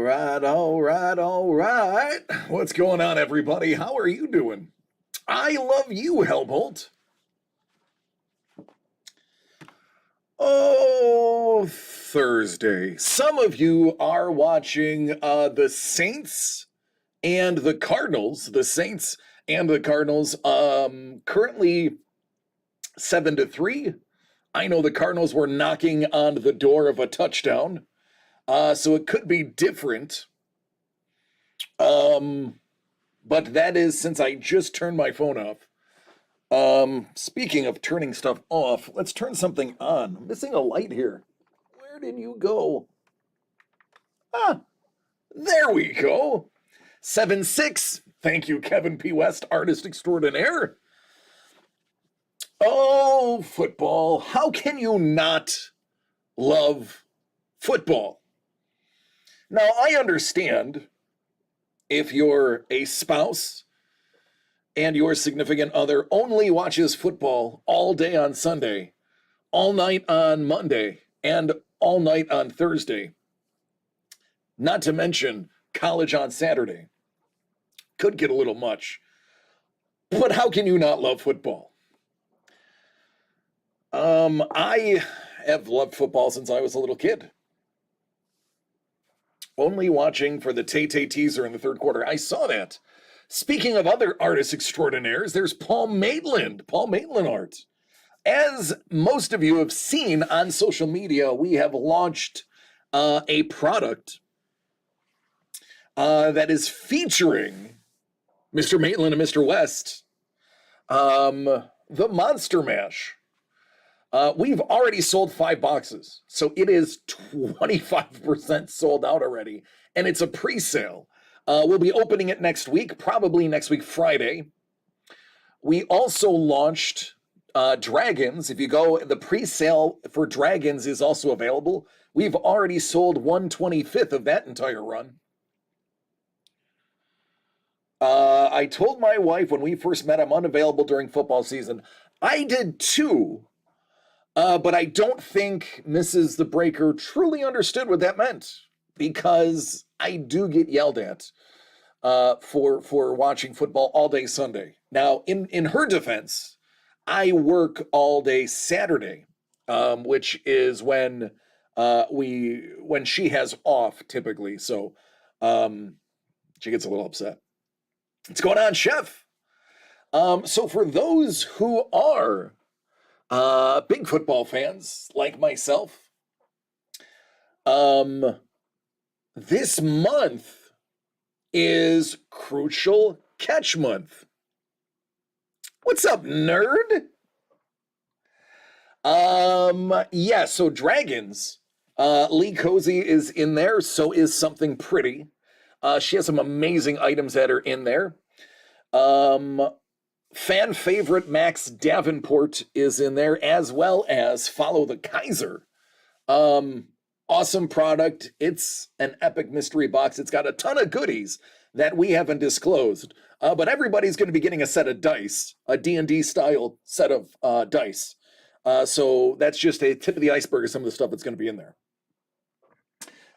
All right. What's going on, everybody? How are you doing? I love you, Helmholt. Oh, Thursday. Some of you are watching the Saints and the Cardinals. The Saints and the Cardinals currently 7-3. I know the Cardinals were knocking on the door of a touchdown. So it could be different. But that is since I just turned my phone off. Speaking of turning stuff off, let's turn something on. I'm missing a light here. Where did you go? Ah, there we go. 7-6. Thank you, Kevin P. West, artist extraordinaire. Oh, football. How can you not love football? Now, I understand if you're a spouse and your significant other only watches football all day on Sunday, all night on Monday, and all night on Thursday, not to mention college on Saturday. Could get a little much. But how can you not love football? I have loved football since I was a little kid. Only watching for the Tay-Tay teaser in the third quarter. I saw that. Speaking of other artists extraordinaires, there's Paul Maitland art. As most of you have seen on social media, we have launched a product that is featuring Mr. Maitland and Mr. West, the Monster Mash. We've already sold 5 boxes, so it is 25% sold out already, and it's a pre-sale. We'll be opening it next week, probably next week, Friday. We also launched Dragons. If you go, the pre-sale for Dragons is also available. We've already sold 1/25 of that entire run. I told my wife when we first met I'm unavailable during football season. I did too. But I don't think Mrs. The Breaker truly understood what that meant, because I do get yelled at for watching football all day Sunday. Now, in her defense, I work all day Saturday, which is when she has off typically. So she gets a little upset. What's going on, Chef? So for those who are big football fans like myself, this month is Crucial Catch Month. What's up, nerd? Yeah, so Dragons, Lee Cozy is in there, so is Something Pretty. She has some amazing items that are in there. Fan favorite Max Davenport is in there, as well as Follow the Kaiser. Awesome product. It's an epic mystery box. It's got a ton of goodies that we haven't disclosed, but everybody's going to be getting a set of dice, a D&D style set of dice. So that's just a tip of the iceberg of some of the stuff that's going to be in there.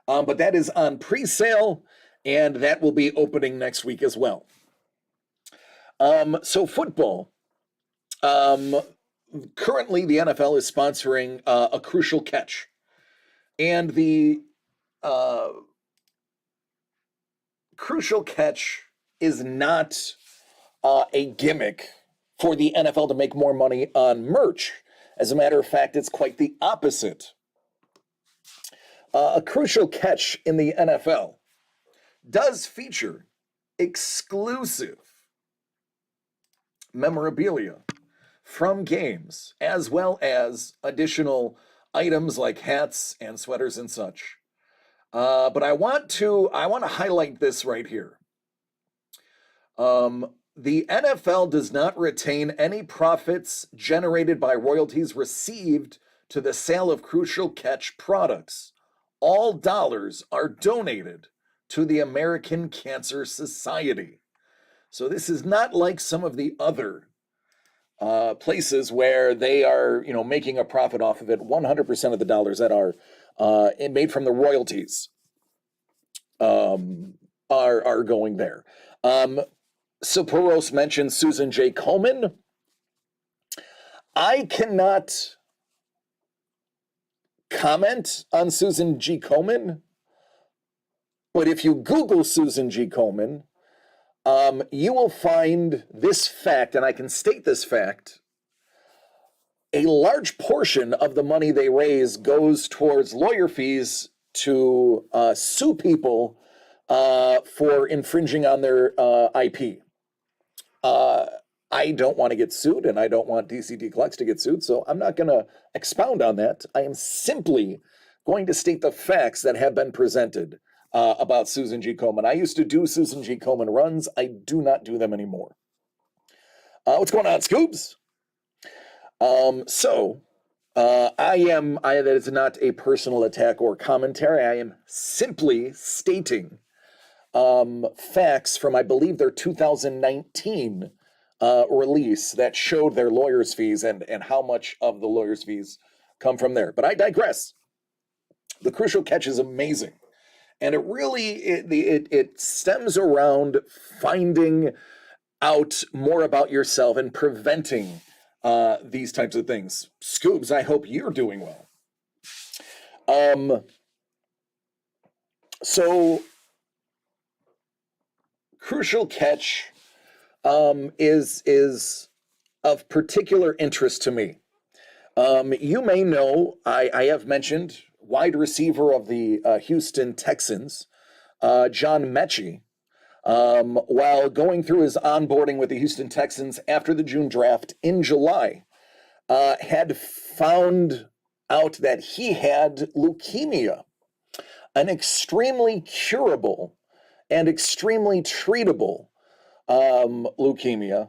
But that is on pre-sale, and that will be opening next week as well. So football, currently the NFL is sponsoring a Crucial Catch, and the Crucial Catch is not a gimmick for the NFL to make more money on merch. As a matter of fact, it's quite the opposite. A Crucial Catch in the NFL does feature exclusive memorabilia from games, as well as additional items like hats and sweaters and such. But I want to highlight this right here. The NFL does not retain any profits generated by royalties received to the sale of Crucial Catch products. All dollars are donated to the American Cancer Society. So this is not like some of the other places where they are, making a profit off of it. 100% of the dollars that are made from the royalties are going there. Sapuros mentioned Susan J. Komen. I cannot comment on Susan G. Komen, but if you Google Susan G. Komen, you will find this fact, and I can state this fact. A large portion of the money they raise goes towards lawyer fees to sue people for infringing on their IP. I don't want to get sued, and I don't want DCD Collects to get sued, so I'm not going to expound on that. I am simply going to state the facts that have been presented about Susan G. Komen. I used to do Susan G. Komen runs. I do not do them anymore. What's going on, Scoobs? That is not a personal attack or commentary. I am simply stating facts from, I believe, their 2019 release that showed their lawyers' fees and how much of the lawyers' fees come from there. But I digress. The Crucial Catch is amazing. And it stems around finding out more about yourself and preventing these types of things. Scoobs, I hope you're doing well. So Crucial Catch is of particular interest to me. You may know, I have mentioned wide receiver of the Houston Texans, John Mechie, while going through his onboarding with the Houston Texans after the June draft in July, had found out that he had leukemia, an extremely curable and extremely treatable leukemia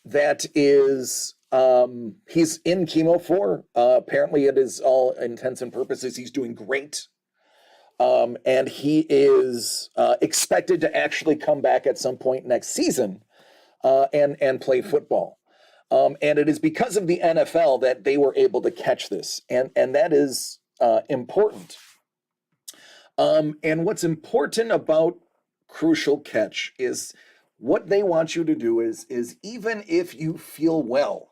that is he's in chemo for. Apparently it is all intents and purposes. He's doing great. And he is expected to actually come back at some point next season and play football. And it is because of the NFL that they were able to catch this. And that is important. And what's important about Crucial Catch is what they want you to do is even if you feel well,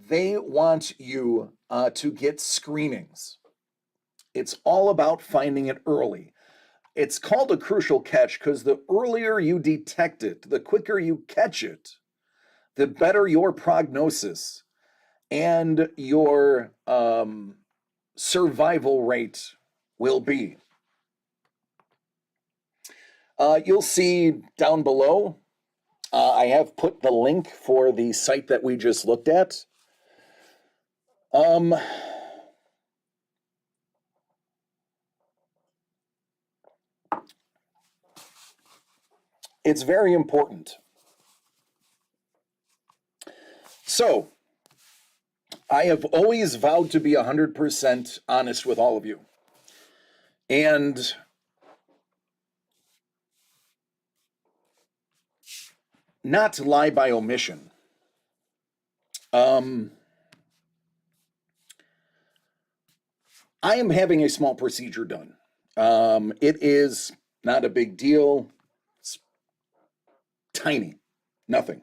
they want you to get screenings. It's all about finding it early. It's called a crucial catch because the earlier you detect it, the quicker you catch it, the better your prognosis and your survival rate will be. You'll see down below, I have put the link for the site that we just looked at. It's very important. So, I have always vowed to be 100% honest with all of you. And not to lie by omission. I am having a small procedure done. It is not a big deal. It's tiny, nothing.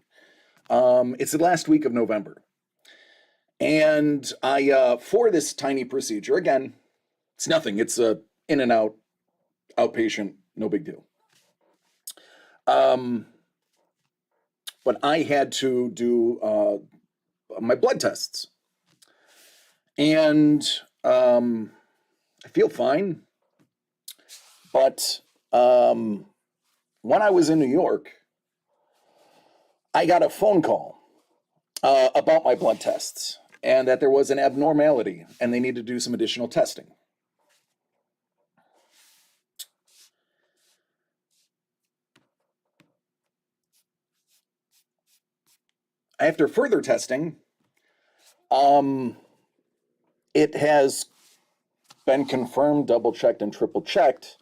It's the last week of November. And I, for this tiny procedure, again, it's nothing. It's a in and out, outpatient, no big deal. But I had to do my blood tests. And I feel fine. But when I was in New York, I got a phone call about my blood tests and that there was an abnormality and they needed to do some additional testing. After further testing, it has been confirmed, double-checked, and triple-checked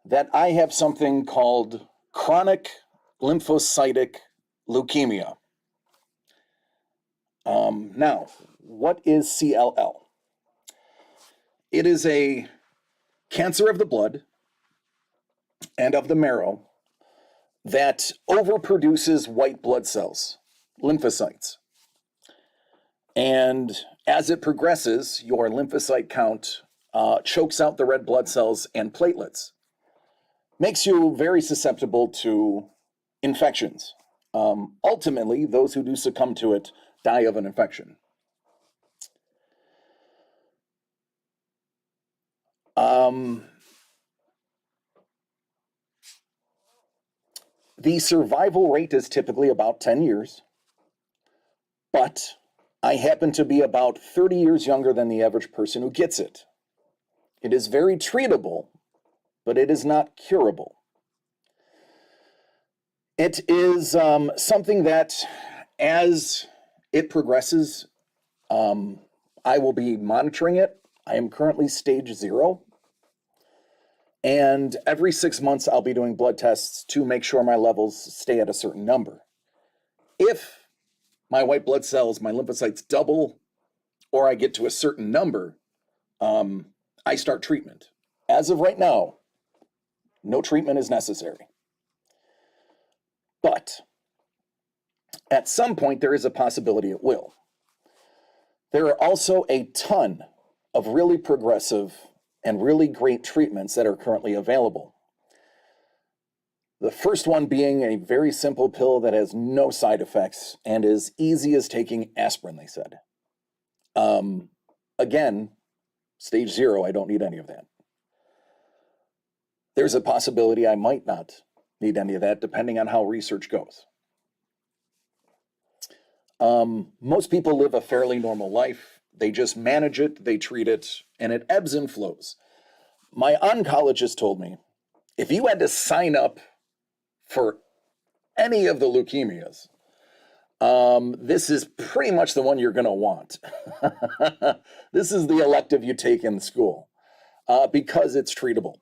that I have something called chronic lymphocytic leukemia. Now, what is CLL? It is a cancer of the blood and of the marrow that overproduces white blood cells, lymphocytes. And as it progresses, your lymphocyte count chokes out the red blood cells and platelets. Makes you very susceptible to infections. Ultimately, those who do succumb to it die of an infection. The survival rate is typically about 10 years, but I happen to be about 30 years younger than the average person who gets it. It is very treatable, but it is not curable. It is something that, as it progresses, I will be monitoring it. I am currently stage 0. And every 6 months, I'll be doing blood tests to make sure my levels stay at a certain number. If my white blood cells, my lymphocytes double, or I get to a certain number, I start treatment. As of right now, no treatment is necessary. But at some point, there is a possibility it will. There are also a ton of really progressive and really great treatments that are currently available. The first one being a very simple pill that has no side effects and is easy as taking aspirin, they said. Again, stage 0, I don't need any of that. There's a possibility I might not need any of that, depending on how research goes. Most people live a fairly normal life. They just manage it, they treat it, and it ebbs and flows. My oncologist told me, if you had to sign up for any of the leukemias, this is pretty much the one you're going to want. This is the elective you take in school because it's treatable.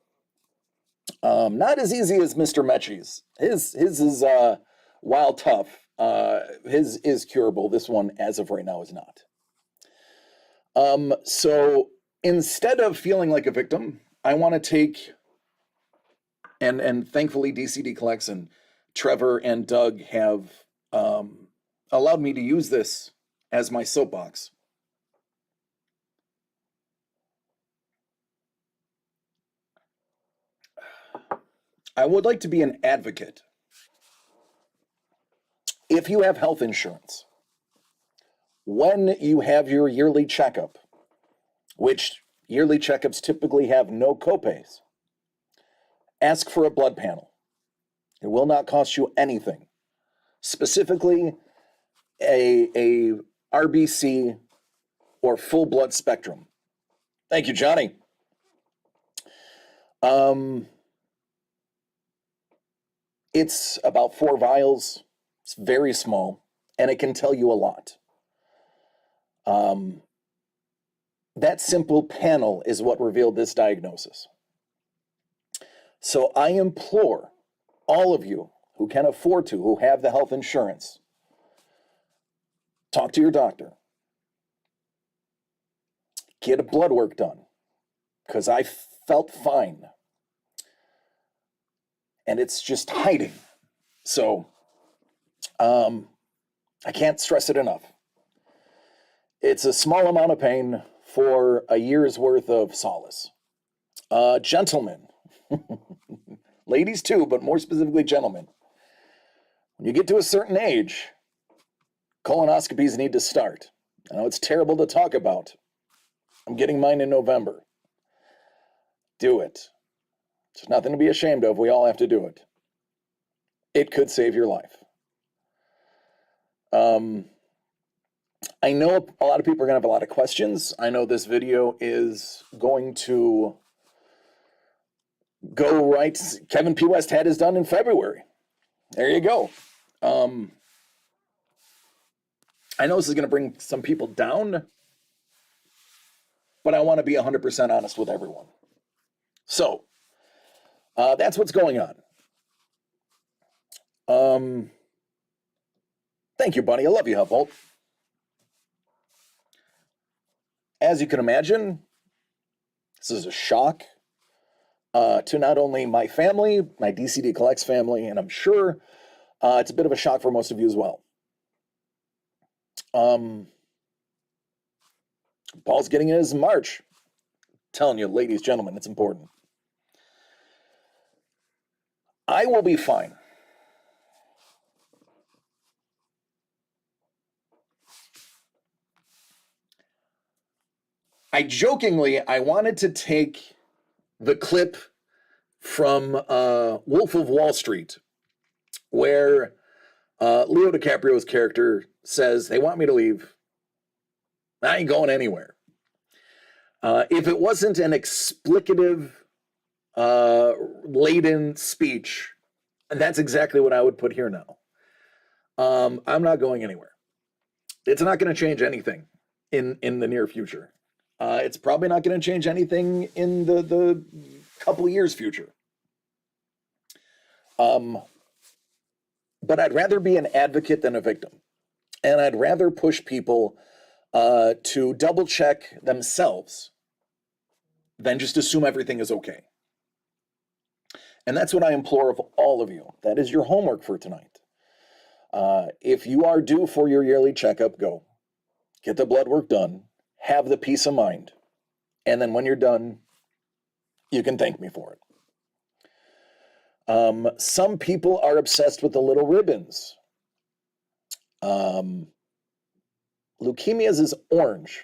Not as easy as Mr. Mechie's. His is while tough, his is curable. This one, as of right now, is not. So instead of feeling like a victim, I want to take, and thankfully DCD Collects and Trevor and Doug have allowed me to use this as my soapbox. I would like to be an advocate. If you have health insurance, when you have your yearly checkup, which yearly checkups typically have no copays, ask for a blood panel. It will not cost you anything. Specifically, a RBC or full blood spectrum. Thank you, Johnny. It's about 4 vials. It's very small, and it can tell you a lot. That simple panel is what revealed this diagnosis. So I implore all of you who can afford to, who have the health insurance, talk to your doctor. Get a blood work done, because I felt fine. And it's just hiding. So I can't stress it enough. It's a small amount of pain for a year's worth of solace. Gentlemen, ladies too, but more specifically gentlemen, when you get to a certain age, colonoscopies need to start. I know it's terrible to talk about. I'm getting mine in November. Do it. There's nothing to be ashamed of. We all have to do it. It could save your life. I know a lot of people are going to have a lot of questions. I know this video is going to go right. Kevin P. West had his done in February. There you go. I know this is going to bring some people down, but I want to be 100% honest with everyone. So, that's what's going on. Thank you, buddy. I love you, Hubolt. As you can imagine, this is a shock. to not only my family, my DCD Collects family, and I'm sure it's a bit of a shock for most of you as well. Paul's getting in his March. Telling you, ladies, gentlemen, it's important. I will be fine. I wanted to take the clip from Wolf of Wall Street, where Leo DiCaprio's character says, they want me to leave. I ain't going anywhere. If it wasn't an explicative laden speech, that's exactly what I would put here now. I'm not going anywhere. It's not going to change anything in the near future. It's probably not going to change anything in the couple of years future. But I'd rather be an advocate than a victim. And I'd rather push people to double check themselves than just assume everything is okay. And that's what I implore of all of you. That is your homework for tonight. If you are due for your yearly checkup, go. Get the blood work done. Have the peace of mind. And then when you're done, you can thank me for it. Some people are obsessed with the little ribbons. Leukemia's is orange.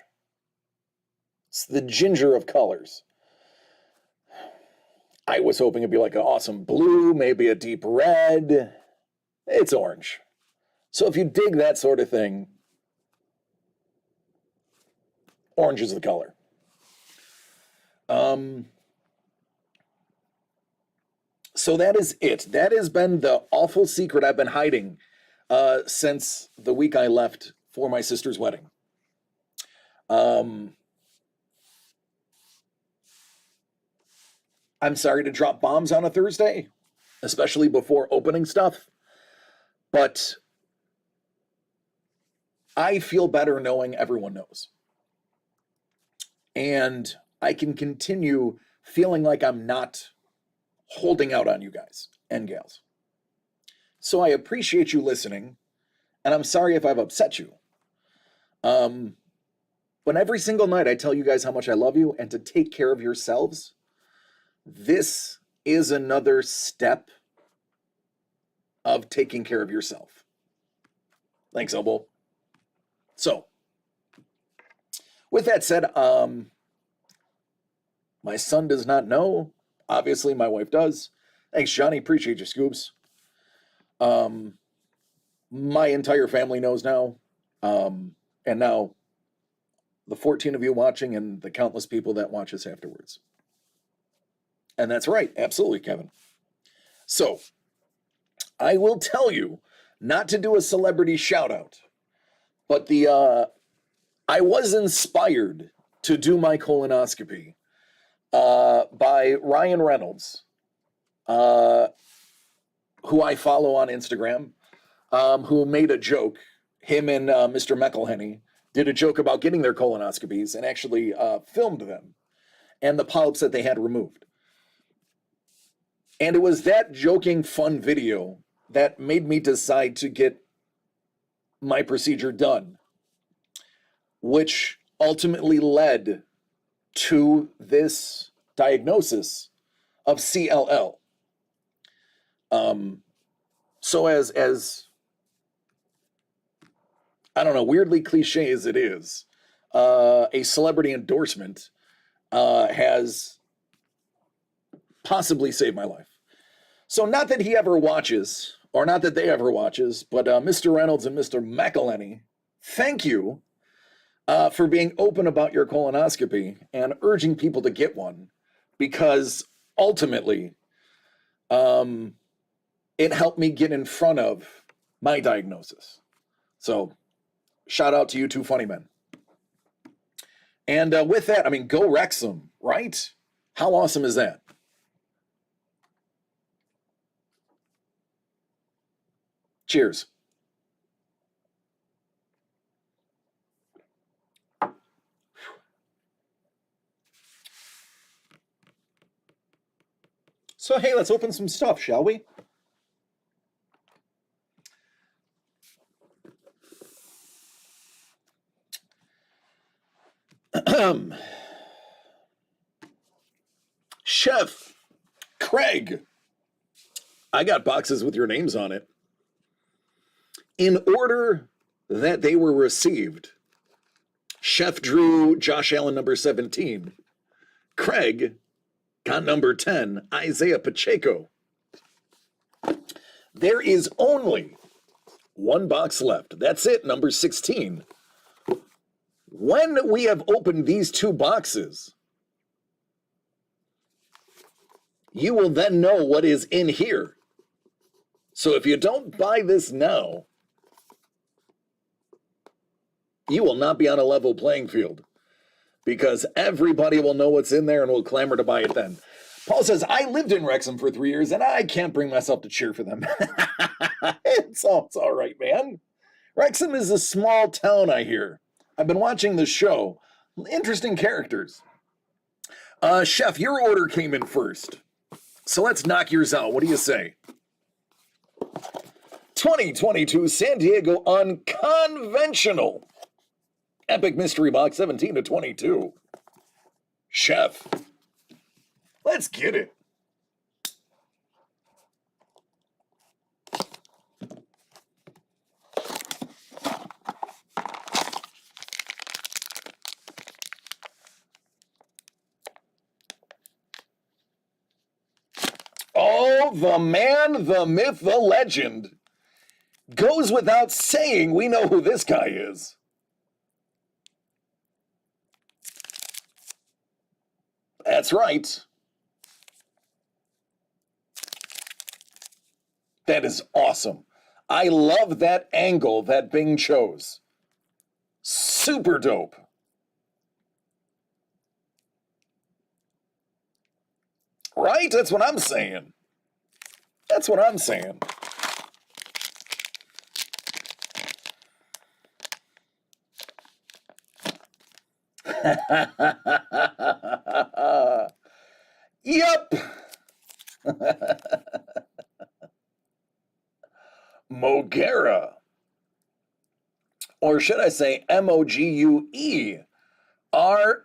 It's the ginger of colors. I was hoping it'd be like an awesome blue, maybe a deep red. It's orange. So if you dig that sort of thing, orange is the color. So that is it. That has been the awful secret I've been hiding since the week I left for my sister's wedding. I'm sorry to drop bombs on a Thursday, especially before opening stuff, but I feel better knowing everyone knows. And I can continue feeling like I'm not holding out on you guys and gals. So I appreciate you listening, and I'm sorry if I've upset you. But every single night I tell you guys how much I love you and to take care of yourselves. This is another step of taking care of yourself. Thanks, Elbow. So, with that said, my son does not know. Obviously, my wife does. Thanks, Johnny. Appreciate you, Scoops. My entire family knows now. And now the 14 of you watching and the countless people that watch us afterwards. And that's right. Absolutely, Kevin. So, I will tell you not to do a celebrity shout out, but I was inspired to do my colonoscopy by Ryan Reynolds, who I follow on Instagram, who made a joke. Him and Mr. McElhenney did a joke about getting their colonoscopies and actually filmed them and the polyps that they had removed. And it was that joking, fun video that made me decide to get my procedure done, which ultimately led to this diagnosis of CLL. So as I don't know, weirdly cliche as it is, a celebrity endorsement has possibly saved my life. So not that he ever watches, or not that they ever watches, but Mr. Reynolds and Mr. McElhenney, thank you for being open about your colonoscopy and urging people to get one, because ultimately, it helped me get in front of my diagnosis. So shout out to you two funny men. And with that, I mean, go Wrexham, right? How awesome is that? Cheers. So, hey, let's open some stuff, shall we? Chef Craig, I got boxes with your names on it. In order that they were received, Chef drew Josh Allen number 17. Craig got number 10, Isaiah Pacheco. There is only one box left. That's it, number 16. When we have opened these two boxes, you will then know what is in here. So if you don't buy this now, you will not be on a level playing field because everybody will know what's in there and will clamor to buy it then. Paul says, I lived in Wrexham for 3 years and I can't bring myself to cheer for them. It's all right, man. Wrexham is a small town, I hear. I've been watching the show. Interesting characters. Chef, your order came in first. So let's knock yours out. What do you say? 2022 San Diego Unconventional. Epic Mystery Box 17-22. Chef, let's get it. Oh, the man, the myth, the legend. Goes without saying we know who this guy is. That's right. That is awesome. I love that angle that Bing chose. Super dope. Right? That's what I'm saying. That's what I'm saying. Yep. Mogera. Or should I say Moguera? Oh,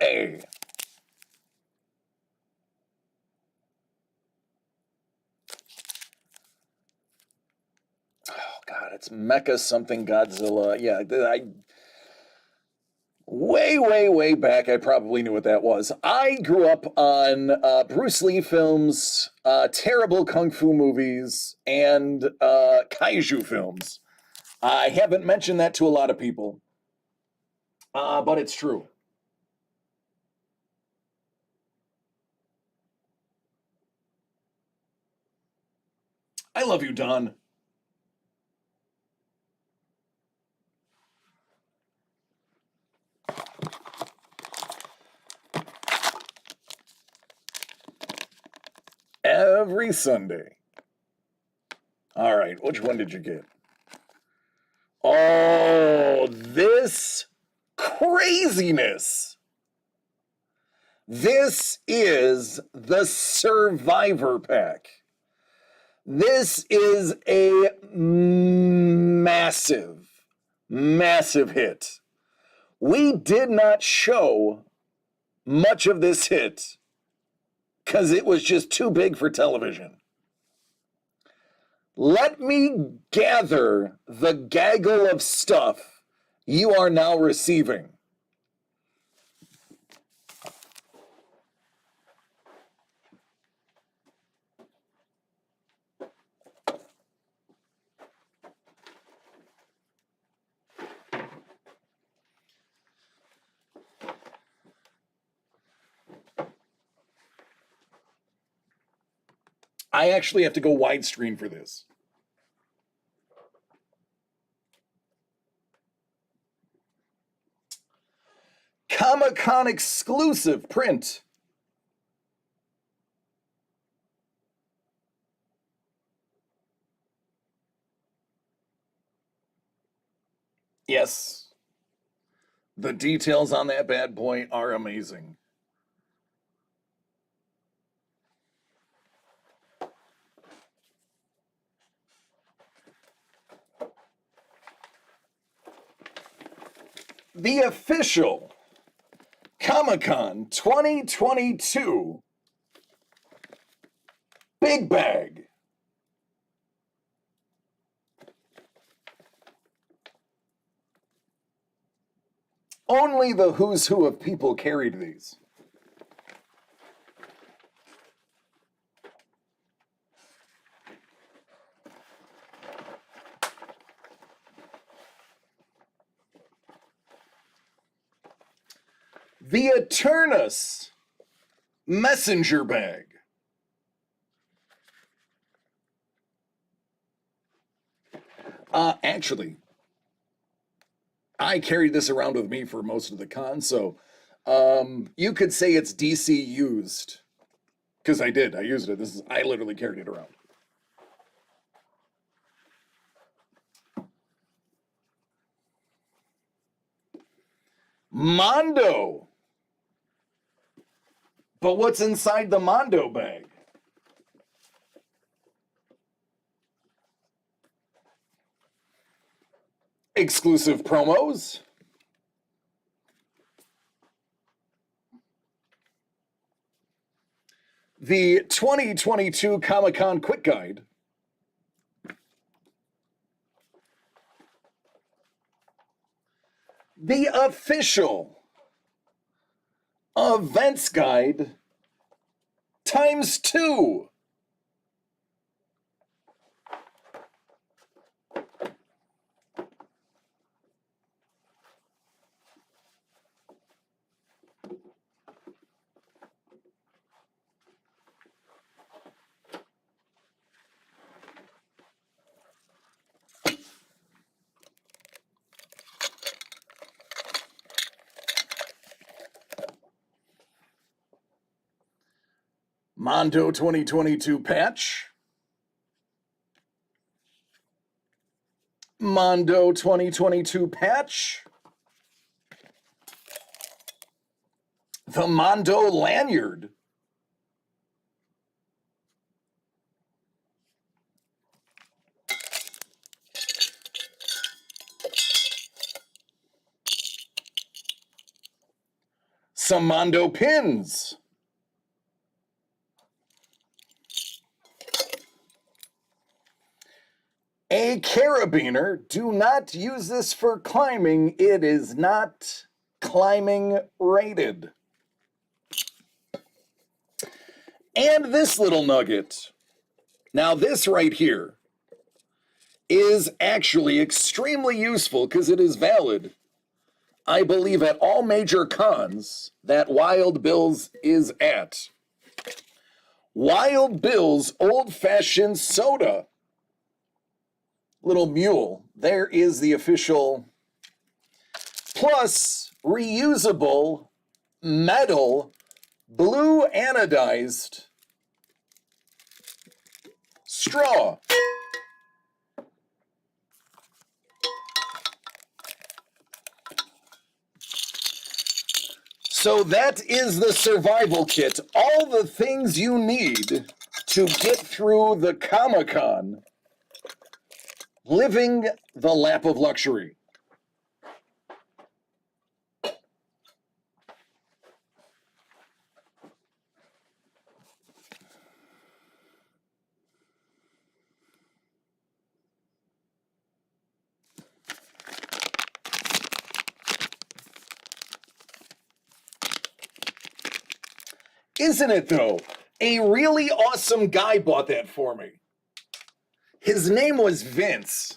God, it's Mecha something Godzilla. Yeah, way back, I probably knew what that was. I grew up on Bruce Lee films, terrible kung fu movies, and kaiju films. I haven't mentioned that to a lot of people, but it's true. I love you, Don. Every Sunday. All right, which one did you get? Oh, this craziness. This is the Survivor Pack. This is a massive hit. We did not show much of this hit because it was just too big for television. Let me gather the gaggle of stuff you are now receiving. I actually have to go widescreen for this. Comic-Con exclusive print. Yes. The details on that bad boy are amazing. The official Comic-Con 2022 Big Bag. Only the who's who of people carried these. The Eternus Messenger Bag. Actually, I carried this around with me for most of the con, so you could say it's DC used. Because I did. I used it. I literally carried it around. Mondo. But what's inside the Mondo bag? Exclusive promos. The 2022 Comic-Con Quick Guide. The official Events Guide ×2. Mondo 2022 patch. Mondo 2022 patch. The Mondo lanyard. Some Mondo pins. A carabiner. Do not use this for climbing. It is not climbing rated. And this little nugget. Now this right here is actually extremely useful because it is valid, I believe, at all major cons that Wild Bill's is at. Wild Bill's Old Fashioned Soda. Little mule. There is the official plus reusable metal blue anodized straw. So that is the survival kit. All the things you need to get through the Comic-Con living the lap of luxury. Isn't it, though? A really awesome guy bought that for me. His name was Vince.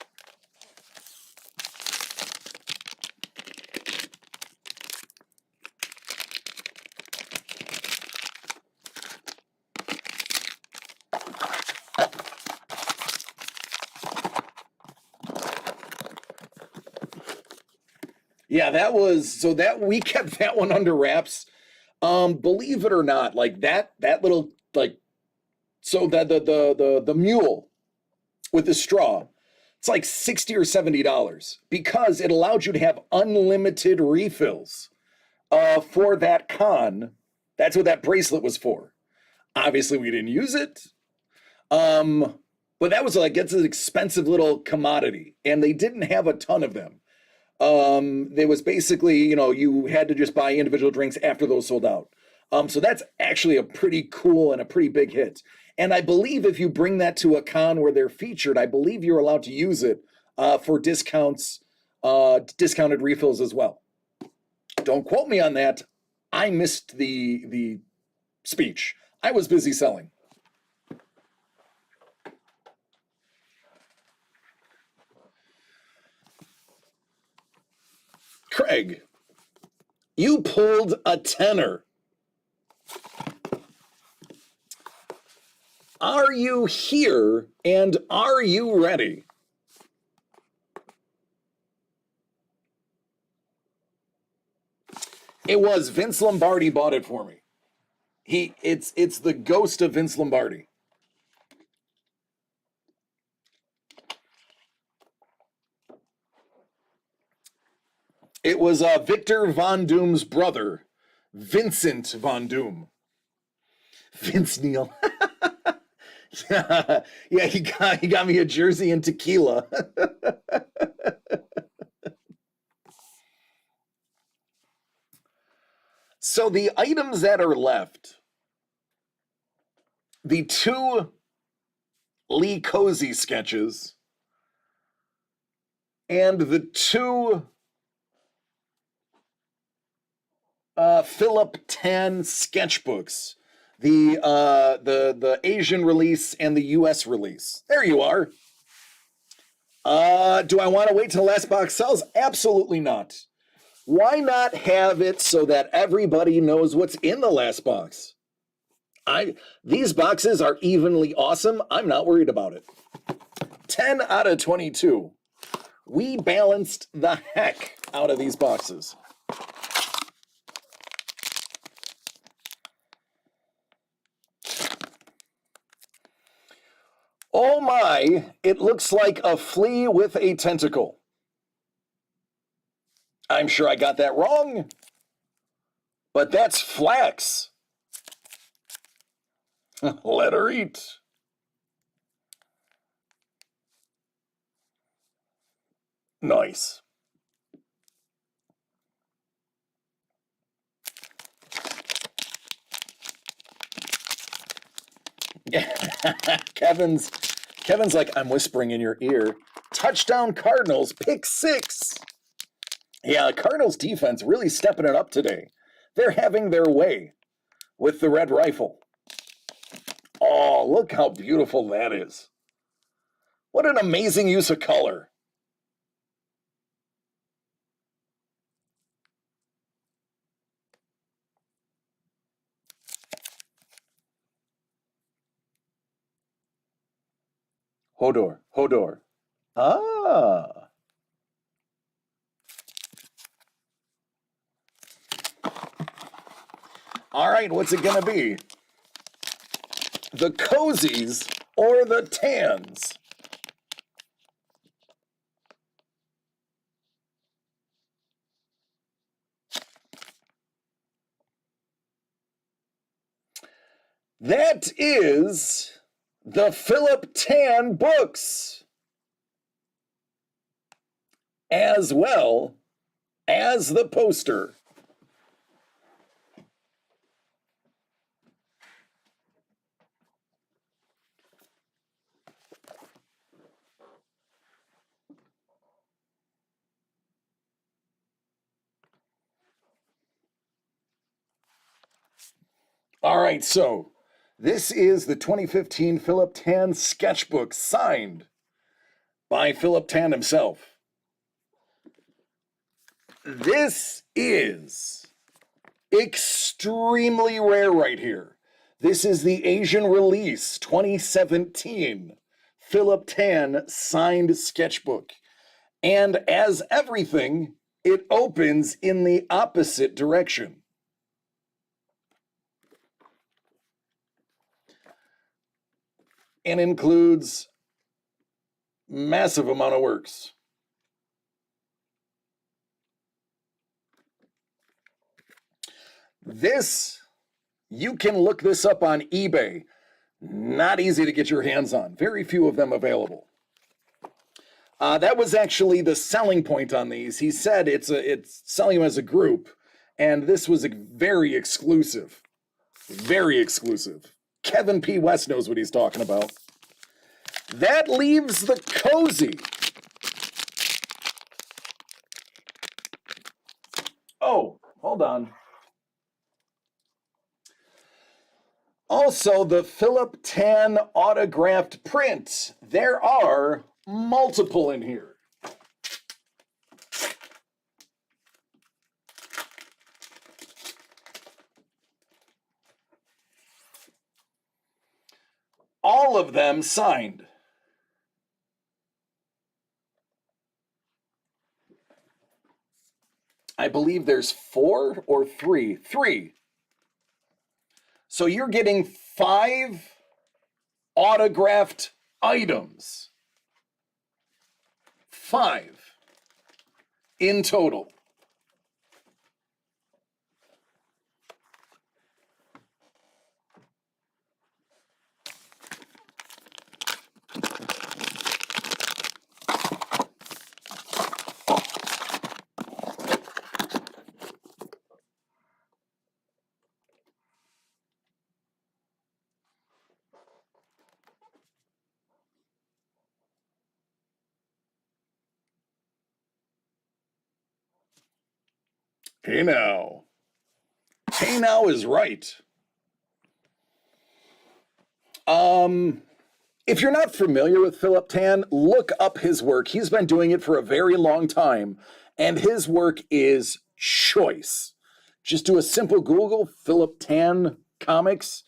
Yeah, that was, so that we kept that one under wraps. Believe it or not, like that little, like, so that the mule with the straw, it's like $60 or $70 because it allowed you to have unlimited refills for that con. That's what that bracelet was for. Obviously, we didn't use it. But that was like, it's an expensive little commodity, and they didn't have a ton of them. There was basically, you had to just buy individual drinks after those sold out. So that's actually a pretty cool and a pretty big hit. And I believe if you bring that to a con where they're featured, I believe you're allowed to use it for discounts, discounted refills as well. Don't quote me on that. I missed the speech. I was busy selling. Craig, you pulled a tenor. Are you here and are you ready? It was Vince Lombardi bought it for me. It's the ghost of Vince Lombardi. It was Victor Von Doom's brother, Vincent Von Doom. Vince Neil. yeah, he got me a jersey and tequila. So the items that are left, the 2 Lee Cozy sketches and the 2 Philip Tan sketchbooks, the Asian release and the US release. There you are. Do I want to wait till the last box sells? Absolutely not. Why not have it so that everybody knows what's in the last box? These boxes are evenly awesome. I'm not worried about it. 10 out of 22. We balanced the heck out of these boxes. Oh my, it looks like a flea with a tentacle. I'm sure I got that wrong, but that's Flax. Let her eat. Nice. Kevin's like, I'm whispering in your ear. Touchdown Cardinals, pick 6. Yeah, Cardinals defense really stepping it up today. They're having their way with the red rifle. Oh, look how beautiful that is. What an amazing use of color. Hodor. Ah. All right, what's it gonna be? The cozies or the tans? That is the Philip Tan books, as well as the poster. All right, so this is the 2015 Philip Tan sketchbook signed by Philip Tan himself. This is extremely rare right here. This is the Asian release 2017 Philip Tan signed sketchbook. And as everything, it opens in the opposite direction. And includes massive amount of works. This, you can look this up on eBay. Not easy to get your hands on. Very few of them available. That was actually the selling point on these. He said it's selling them as a group, and this was a very exclusive. Very exclusive. Kevin P. West knows what he's talking about. That leaves the cozy. Oh, hold on. Also, the Philip Tan autographed print. There are multiple in here. All of them signed. I believe there's 4 or 3. 3. So you're getting 5 autographed items. 5 in total. Hey now. Hey now is right. If you're not familiar with Philip Tan, look up his work. He's been doing it for a very long time, and his work is choice. Just do a simple Google, Philip Tan comics.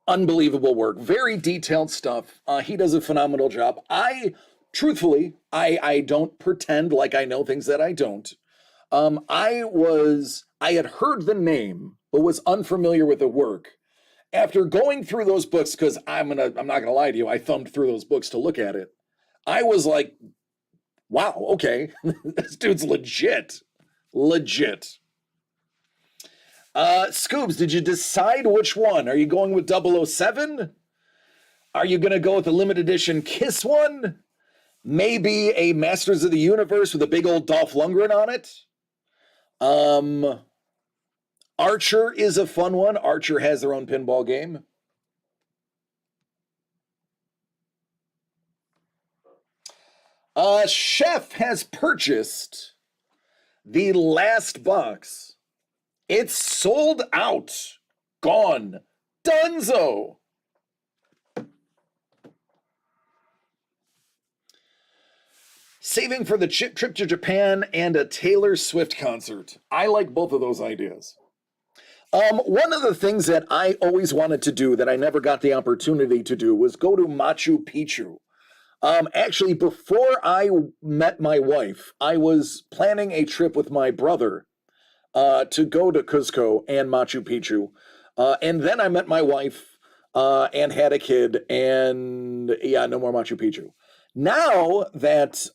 Unbelievable work. Very detailed stuff. He does a phenomenal job. Truthfully, I don't pretend like I know things that I don't. I had heard the name, but was unfamiliar with the work. After going through those books, because I'm not gonna lie to you, I thumbed through those books to look at it. I was like, wow, okay, this dude's legit. Legit. Scoobs, did you decide which one? Are you going with 007? Are you gonna go with the limited edition Kiss one? Maybe a Masters of the Universe with a big old Dolph Lundgren on it? Archer is a fun one. Archer has their own pinball game. Chef has purchased the last box. It's sold out. Gone. Dunzo. Saving for the trip to Japan and a Taylor Swift concert. I like both of those ideas. One of the things that I always wanted to do that I never got the opportunity to do was go to Machu Picchu. Actually, before I met my wife, I was planning a trip with my brother to go to Cuzco and Machu Picchu. And then I met my wife and had a kid, and yeah, no more Machu Picchu. Now that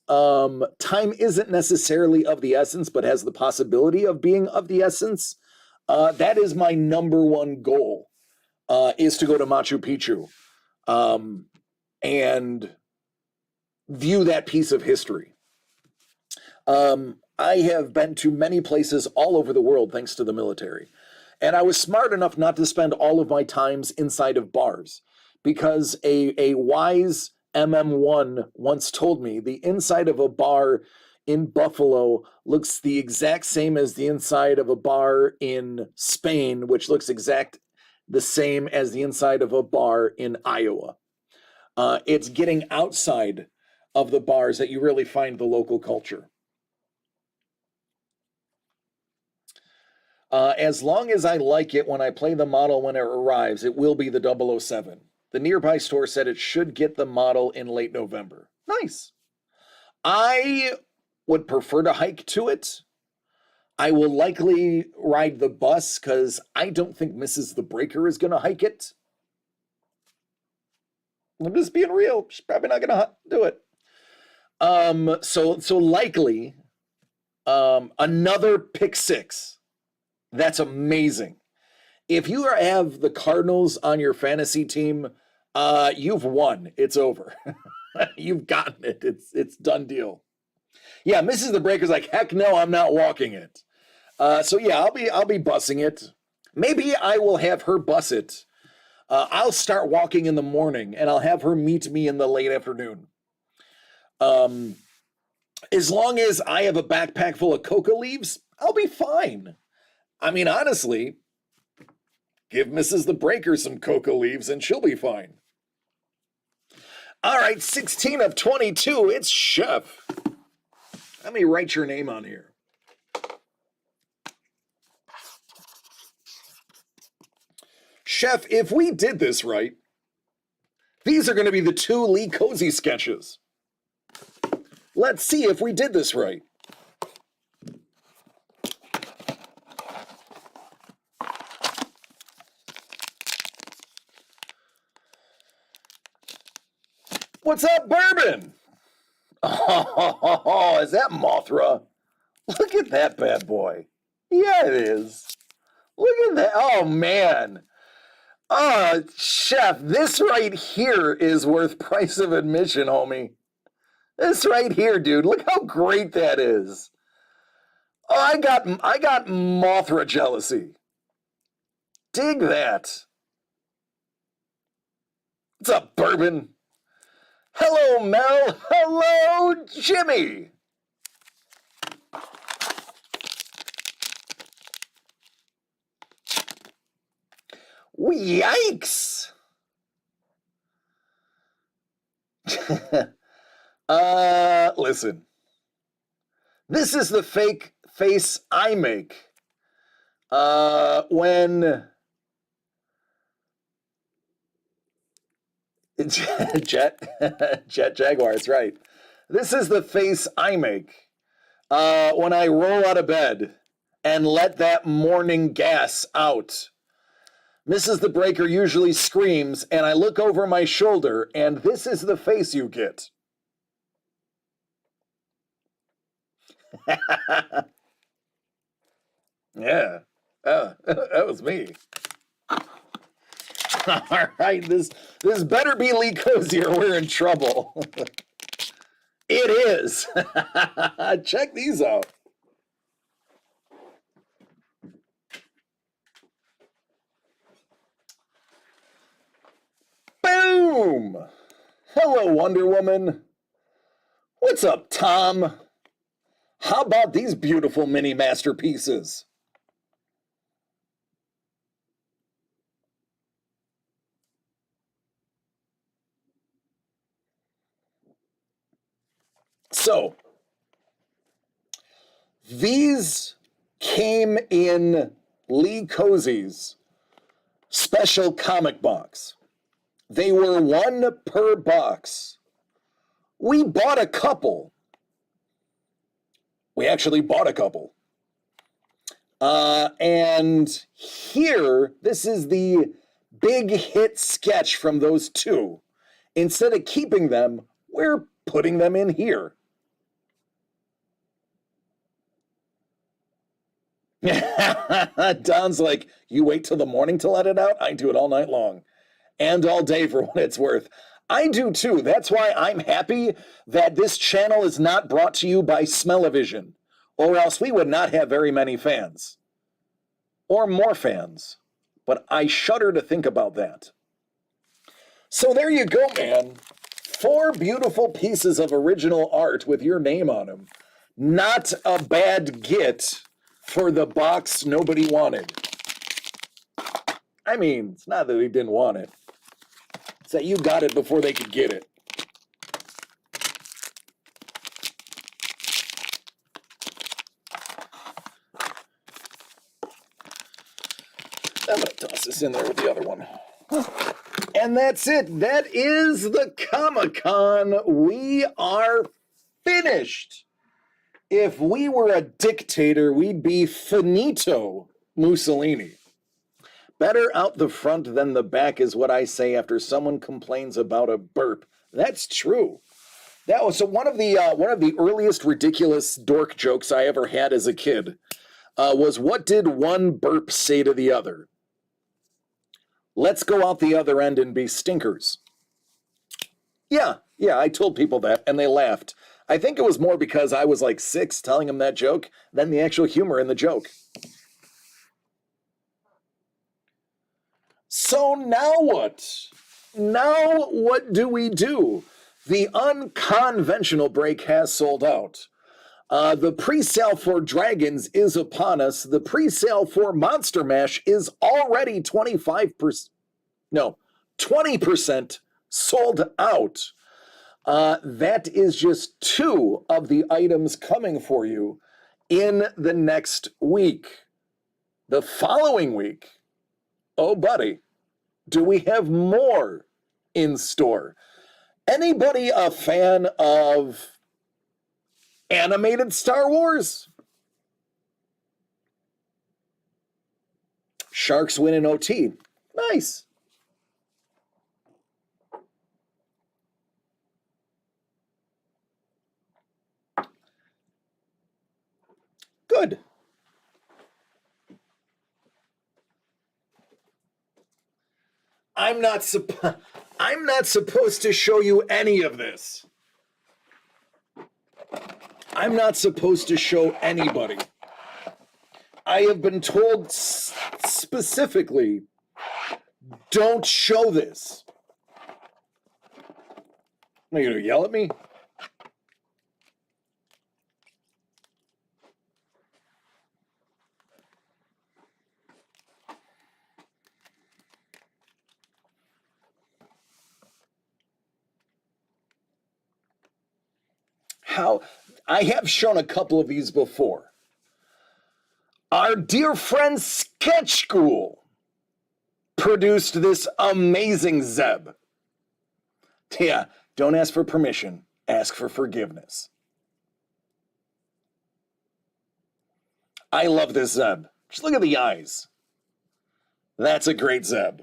time isn't necessarily of the essence, but has the possibility of being of the essence, that is my number one goal, is to go to Machu Picchu and view that piece of history. I have been to many places all over the world thanks to the military. And I was smart enough not to spend all of my times inside of bars, because a wise MM1 once told me the inside of a bar in Buffalo looks the exact same as the inside of a bar in Spain, which looks the same as the inside of a bar in Iowa. It's getting outside of the bars that you really find the local culture. As long as I like it when I play the model when it arrives, it will be the 007. The nearby store said it should get the model in late November. Nice. I would prefer to hike to it. I will likely ride the bus because I don't think Mrs. the Breaker is going to hike it. I'm just being real. She's probably not going to do it. So likely another pick six. That's amazing. If you have the Cardinals on your fantasy team, you've won. It's over. You've gotten it. It's done deal. Yeah, Mrs. the Breaker's like, heck no, I'm not walking it. So yeah, I'll be bussing it. Maybe I will have her bus it. I'll start walking in the morning, and I'll have her meet me in the late afternoon. As long as I have a backpack full of coca leaves, I'll be fine. I mean, honestly, give Mrs. the Breaker some coca leaves, and she'll be fine. All right, 16 of 22. It's Chef. Let me write your name on here. Chef, if we did this right, these are going to be the 2 Lee Cozy sketches. Let's see if we did this right. What's up, Bourbon? Oh, is that Mothra? Look at that bad boy. Yeah, it is. Look at that. Oh, man. Oh, Chef, this right here is worth price of admission, homie. This right here, dude. Look how great that is. Oh, I got Mothra jealousy. Dig that. What's up, Bourbon? Hello, Mel. Hello, Jimmy. Yikes. Listen. This is the fake face I make. When Jet Jaguar, that's right. This is the face I make when I roll out of bed and let that morning gas out. Mrs. the Breaker usually screams, and I look over my shoulder, and this is the face you get. Yeah, that was me. All right, this better be Lee Cozy or we're in trouble. It is. Check these out. Boom! Hello, Wonder Woman. What's up, Tom? How about these beautiful mini masterpieces? So, these came in Lee Cozy's special comic box. They were 1 per box. We bought a couple. We actually bought a couple. And here, this is the big hit sketch from those 2. Instead of keeping them, we're putting them in here. Don's like, you wait till the morning to let it out? I do it all night long. And all day for what it's worth. I do too. That's why I'm happy that this channel is not brought to you by Smell-O-Vision, or else we would not have very many fans. Or more fans. But I shudder to think about that. So there you go, man. 4 beautiful pieces of original art with your name on them. Not a bad get for the box nobody wanted. I mean, it's not that they didn't want it. It's that you got it before they could get it. I'm going to toss this in there with the other one. And that's it. That is the Comic-Con. We are finished. If we were a dictator, we'd be finito Mussolini. Better out the front than the back is what I say after someone complains about a burp. That's true. That was so one of the earliest ridiculous dork jokes I ever had as a kid was, what did one burp say to the other? Let's go out the other end and be stinkers. Yeah, I told people that, and they laughed. I think it was more because I was like 6 telling them that joke than the actual humor in the joke. So now what? Now what do we do? The unconventional break has sold out. The pre-sale for Dragons is upon us. The pre-sale for Monster Mash is already 25%, no, 20% sold out. That is just 2 of the items coming for you in the next week. The following week, oh buddy, do we have more in store? Anybody a fan of animated Star Wars? Sharks win in OT. Nice. Good. I'm not supposed to show you any of this. I'm not supposed to show anybody. I have been told specifically, don't show this. Are you gonna yell at me? How? I have shown a couple of these before. Our dear friend Sketch School produced this amazing Zeb. Yeah, don't ask for permission, ask for forgiveness. I love this Zeb. Just look at the eyes. That's a great Zeb.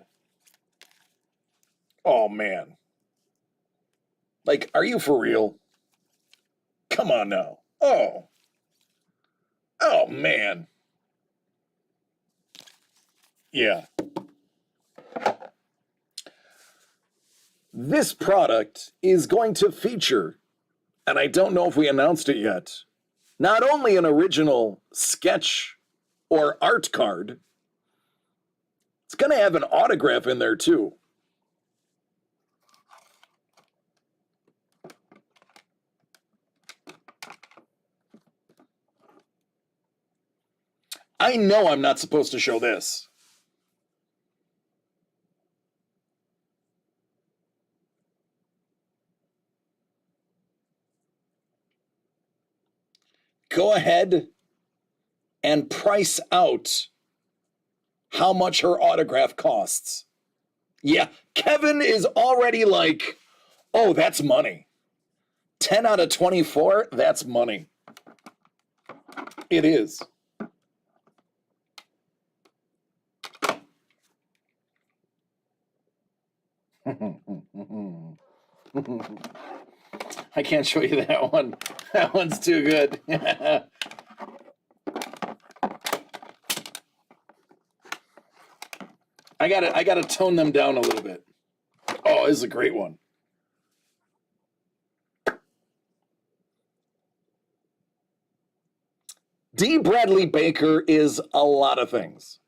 Oh, man. Like, are you for real? Come on now. Oh. Oh, man. Yeah. This product is going to feature, and I don't know if we announced it yet, not only an original sketch or art card, it's going to have an autograph in there too. I know I'm not supposed to show this. Go ahead and price out how much her autograph costs. Yeah, Kevin is already like, oh, that's money. 10 out of 24, that's money. It is. I can't show you that one. That one's too good. I gotta tone them down a little bit. Oh, this is a great one. D. Bradley Baker is a lot of things.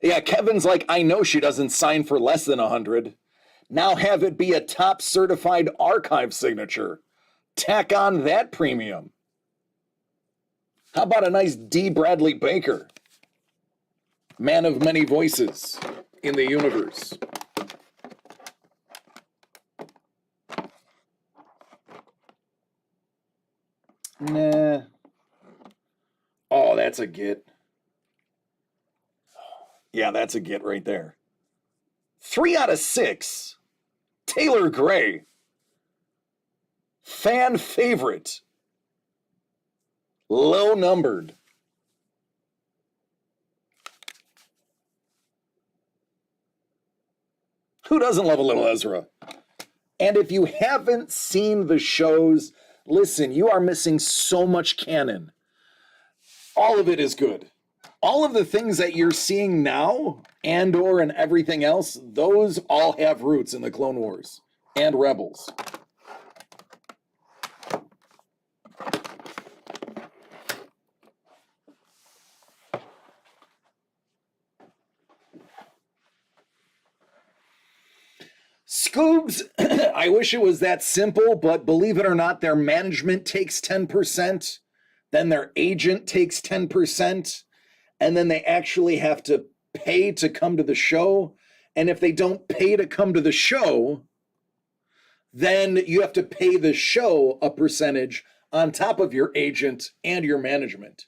Yeah, Kevin's like, I know she doesn't sign for less than 100. Now have it be a top certified archive signature. Tack on that premium. How about a nice D. Bradley Baker? Man of many voices in the universe. Nah. Oh, that's a get. Yeah, that's a get right there. 3 out of 6. Taylor Gray. Fan favorite. Low numbered. Who doesn't love a little Ezra? And if you haven't seen the shows, listen, you are missing so much canon. All of it is good. All of the things that you're seeing now, Andor and everything else, those all have roots in the Clone Wars. and Rebels. Scoobs, I wish it was that simple, but believe it or not, their management takes 10%, then their agent takes 10%, and then they actually have to pay to come to the show. And if they don't pay to come to the show, then you have to pay the show a percentage on top of your agent and your management.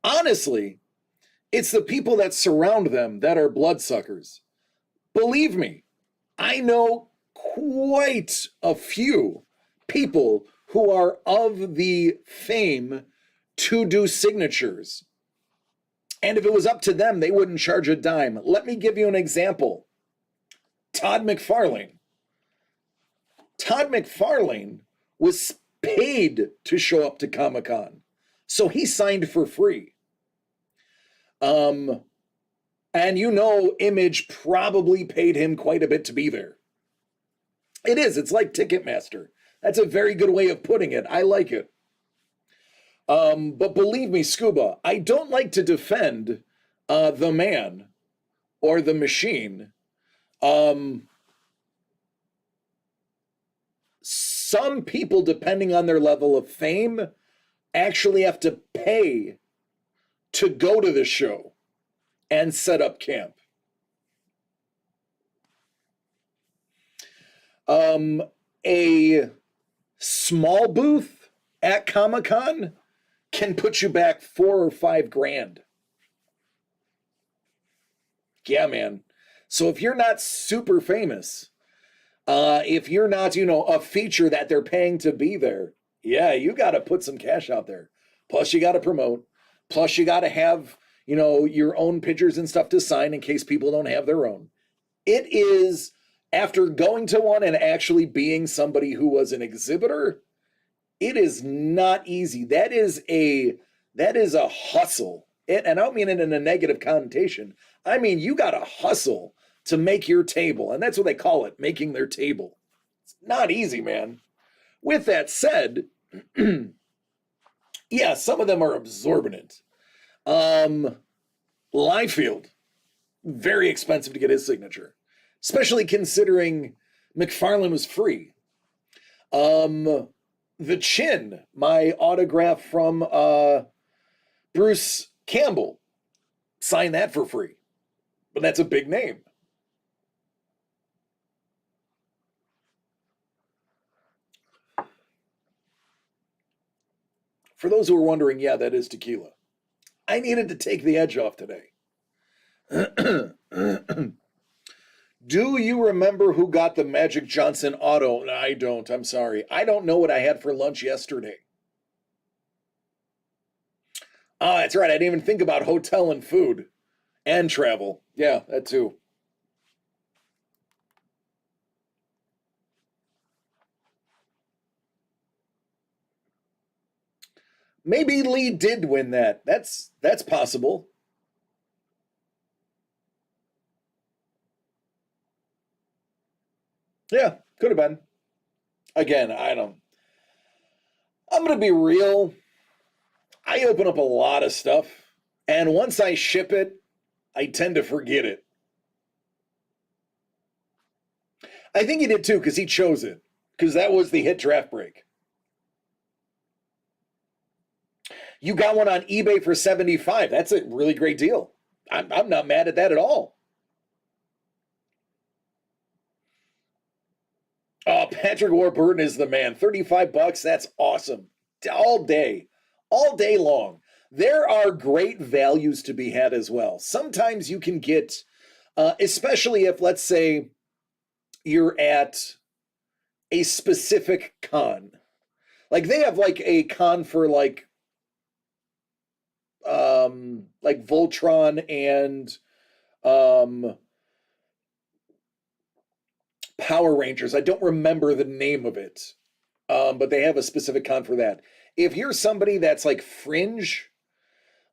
Honestly, it's the people that surround them that are bloodsuckers. Believe me, I know quite a few people who are of the fame to do signatures. And if it was up to them, they wouldn't charge a dime. Let me give you an example. Todd McFarlane. Todd McFarlane was paid to show up to Comic-Con, so he signed for free. And you know, Image probably paid him quite a bit to be there. It is. It's like Ticketmaster. That's a very good way of putting it. I like it. But believe me, Scuba, I don't like to defend the man or the machine. Some people, depending on their level of fame, actually have to pay to go to the show and set up camp. A small booth at Comic-Con can put you back $4 or $5 grand. Yeah, man. So if you're not super famous, if you're not, a feature that they're paying to be there, yeah, you got to put some cash out there. Plus, you got to promote. Plus, you got to have, your own pictures and stuff to sign in case people don't have their own. It is, after going to one and actually being somebody who was an exhibitor, it is not easy. That is a hustle. And I don't mean it in a negative connotation. I mean, you got to hustle to make your table. And that's what they call it, making their table. It's not easy, man. With that said, yeah, some of them are absorbent. Liefeld, very expensive to get his signature, especially considering McFarlane was free. The Chin, my autograph from Bruce Campbell, signed that for free. But that's a big name. For those who are wondering, yeah, that is tequila. I needed to take the edge off today. Do you remember who got the Magic Johnson auto? No, I don't. I'm sorry. I don't know what I had for lunch yesterday. Oh, that's right. I didn't even think about hotel and food and travel. Yeah, that too. Maybe Lee did win that. That's possible. Yeah, could have been. Again, I'm going to be real. I open up a lot of stuff, and once I ship it, I tend to forget it. I think he did too, because he chose it, because that was the hit draft break. You got one on eBay for $75. That's a really great deal. I'm not mad at that at all. Oh, Patrick Warburton is the man. $35. That's awesome. All day long. There are great values to be had as well. Sometimes you can get, especially if, let's say, you're at a specific con. Like they have like a con for like Voltron and Power Rangers. I don't remember the name of it, but they have a specific con for that. If you're somebody that's like fringe,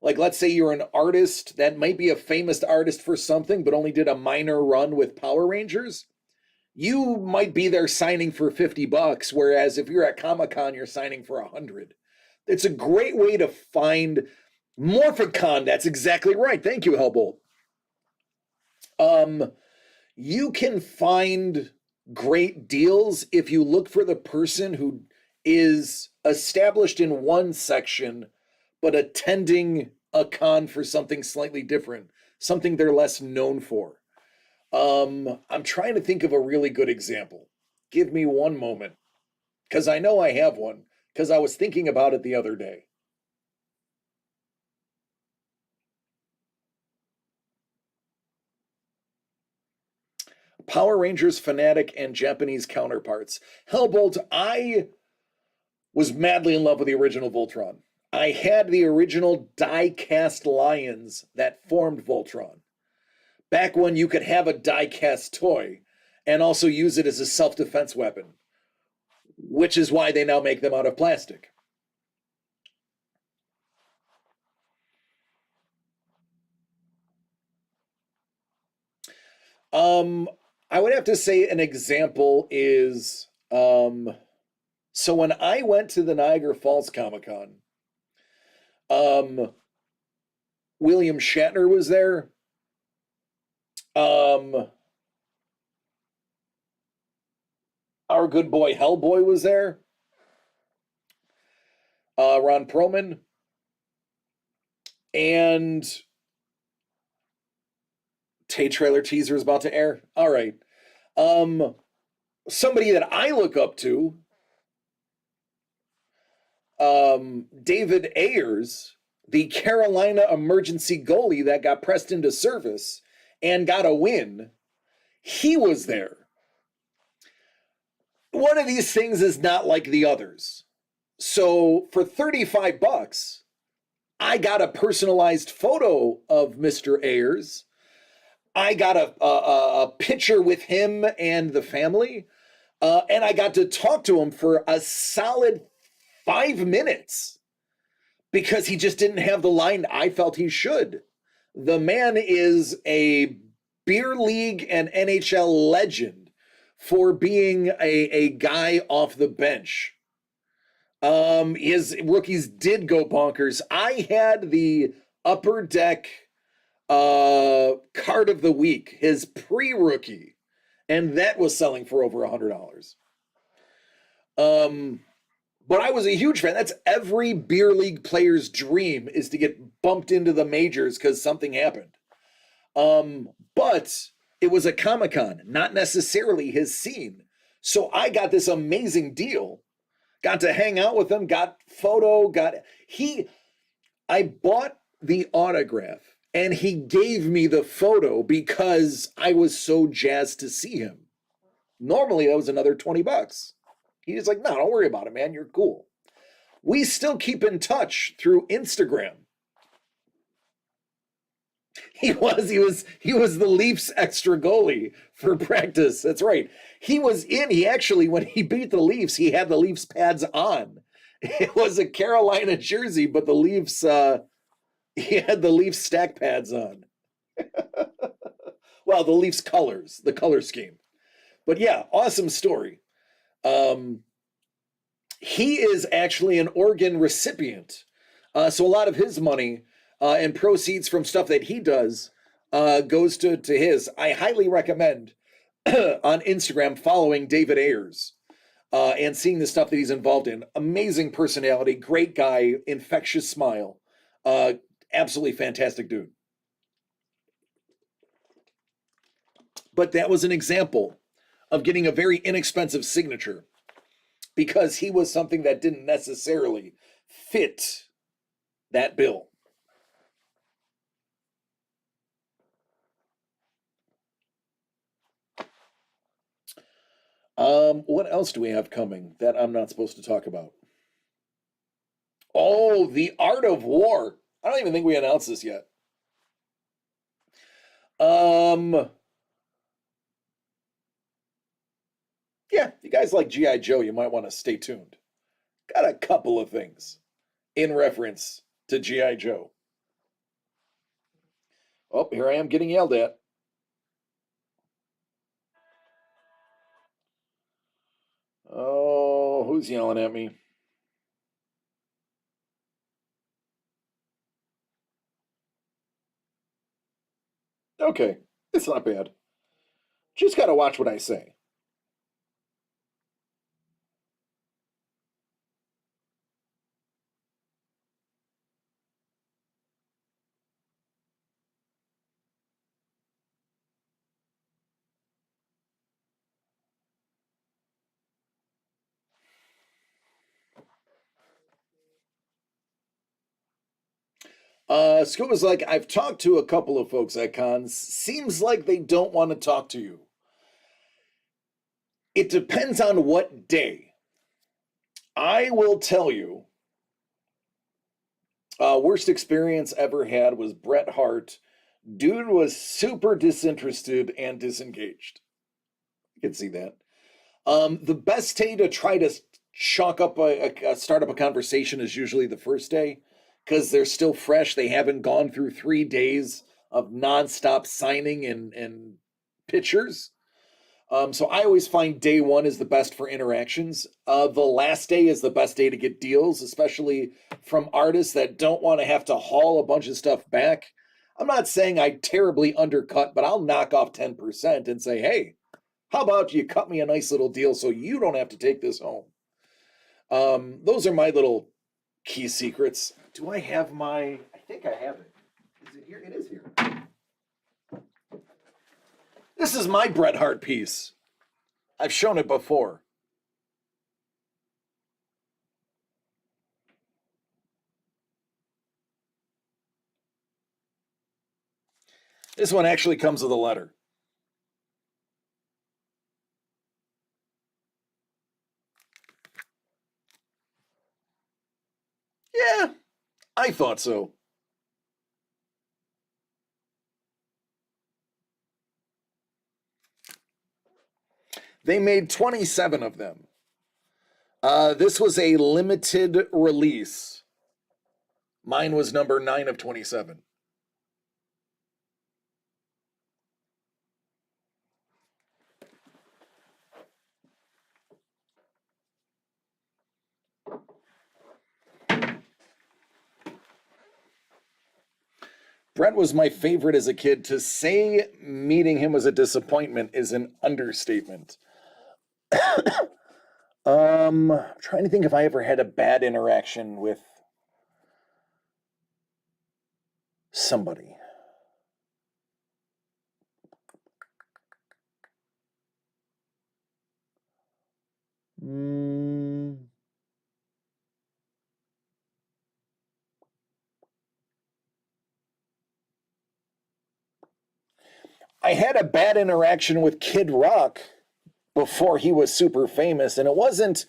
like let's say you're an artist that might be a famous artist for something, but only did a minor run with Power Rangers, you might be there signing for $50, whereas if you're at Comic-Con, you're signing for 100. It's a great way to find Morphicon. That's exactly right. Thank you, Hellbolt. You can find great deals if you look for the person who is established in one section but attending a con for something slightly different, something they're less known for. I'm trying to think of a really good example. Give me one moment, because I know I have one, because I was thinking about it the other day. Power Rangers fanatic and Japanese counterparts. Hellbolt, I was madly in love with the original Voltron. I had the original die-cast lions that formed Voltron. Back when you could have a die-cast toy and also use it as a self-defense weapon, which is why they now make them out of plastic. I would have to say an example is, so when I went to the Niagara Falls Comic-Con, William Shatner was there. Our good boy Hellboy was there. Ron Perlman. And trailer teaser is about to air. All right. Somebody that I look up to, David Ayers, the Carolina emergency goalie that got pressed into service and got a win. He was there. One of these things is not like the others. So for $35, I got a personalized photo of Mr. Ayers. I got a picture with him and the family. And I got to talk to him for a solid 5 minutes because he just didn't have the line I felt he should. The man is a beer league and NHL legend for being a guy off the bench. His rookies did go bonkers. I had the Upper Deck card of the week, his pre-rookie, and that was selling for over $100. But I was a huge fan. That's every beer league player's dream, is to get bumped into the majors because something happened. But it was a Comic-Con, not necessarily his scene. So I got this amazing deal, got to hang out with him, got photo, I bought the autograph and he gave me the photo because I was so jazzed to see him. Normally that was another $20. He's like, no, don't worry about it, man. You're cool. We still keep in touch through Instagram. He was the Leafs extra goalie for practice. That's right. He actually, when he beat the Leafs, he had the Leafs pads on. It was a Carolina jersey, but the Leafs, he had the Leafs stack pads on. Well, the Leafs colors, the color scheme. But yeah, awesome story. He is actually an organ recipient. So a lot of his money and proceeds from stuff that he does goes to his. I highly recommend on Instagram following David Ayers and seeing the stuff that he's involved in. Amazing personality, great guy, infectious smile. Absolutely fantastic dude. But that was an example of getting a very inexpensive signature because he was something that didn't necessarily fit that bill. What else do we have coming that I'm not supposed to talk about? Oh, The Art of War. I don't even think we announced this yet. Yeah, if you guys like G.I. Joe, you might want to stay tuned. Got a couple of things in reference to G.I. Joe. Oh, here I am getting yelled at. Oh, who's yelling at me? Okay, it's not bad. Just gotta watch what I say. Scuba's like, I've talked to a couple of folks at cons. Seems like they don't want to talk to you. It depends on what day. I will tell you, worst experience ever had was Bret Hart. Dude was super disinterested and disengaged. You can see that. The best day to try to chalk up start up a conversation is usually the first day because they're still fresh. They haven't gone through 3 days of nonstop signing and pictures. So I always find day one is the best for interactions. The last day is the best day to get deals, especially from artists that don't want to have to haul a bunch of stuff back. I'm not saying I terribly undercut, but I'll knock off 10% and say, hey, how about you cut me a nice little deal so you don't have to take this home? Those are my little key secrets. Do I have my? I think I have it. Is it here? It is here. This is my Bret Hart piece. I've shown it before. This one actually comes with a letter. Yeah, I thought so. They made 27 of them. This was a limited release. Mine was number 9 of 27. Bret was my favorite as a kid. To say meeting him was a disappointment is an understatement. Trying to think if I ever had a bad interaction with somebody. Mm, I had a bad interaction with Kid Rock before he was super famous, and it wasn't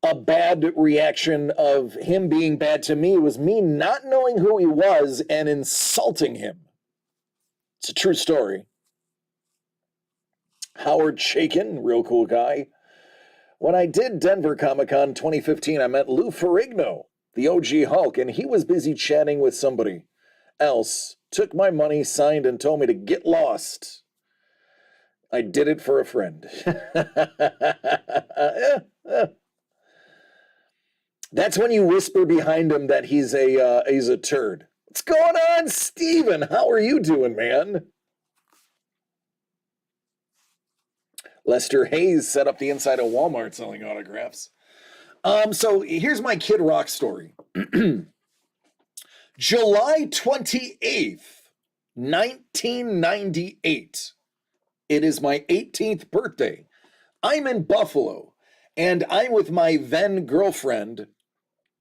a bad reaction of him being bad to me. It was me not knowing who he was and insulting him. It's a true story. Howard Chaykin, real cool guy. When I did Denver Comic Con 2015, I met Lou Ferrigno, the OG Hulk, and he was busy chatting with somebody else, took my money, signed, and told me to get lost. I did it for a friend. That's when you whisper behind him that he's a turd. What's going on, Steven? How are you doing, man? Lester Hayes set up the inside of Walmart selling autographs. So here's my Kid Rock story. July 28th, 1998. It is my 18th birthday. I'm in Buffalo, and I'm with my then girlfriend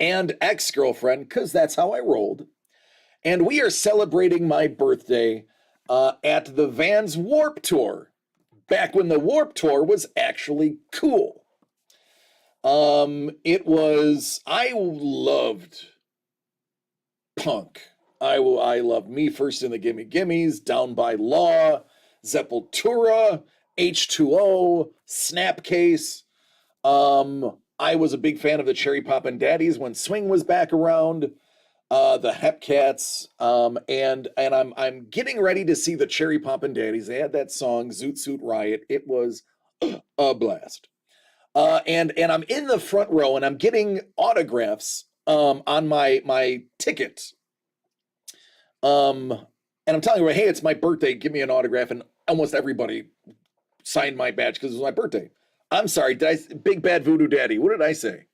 and ex girlfriend, because that's how I rolled. And we are celebrating my birthday at the Vans Warp Tour, back when the Warp Tour was actually cool. I loved punk. I loved Me First and the Gimme Gimmes, Down by Law, Sepultura, H2O, Snapcase. I was a big fan of the Cherry Poppin' Daddies when swing was back around. The Hepcats, and I'm getting ready to see the Cherry Poppin' Daddies. They had that song Zoot Suit Riot. It was a blast. And I'm in the front row and I'm getting autographs on my ticket. And I'm telling you, hey, it's my birthday. Give me an autograph. And almost everybody signed my badge because it was my birthday. I'm sorry. Big Bad Voodoo Daddy? What did I say?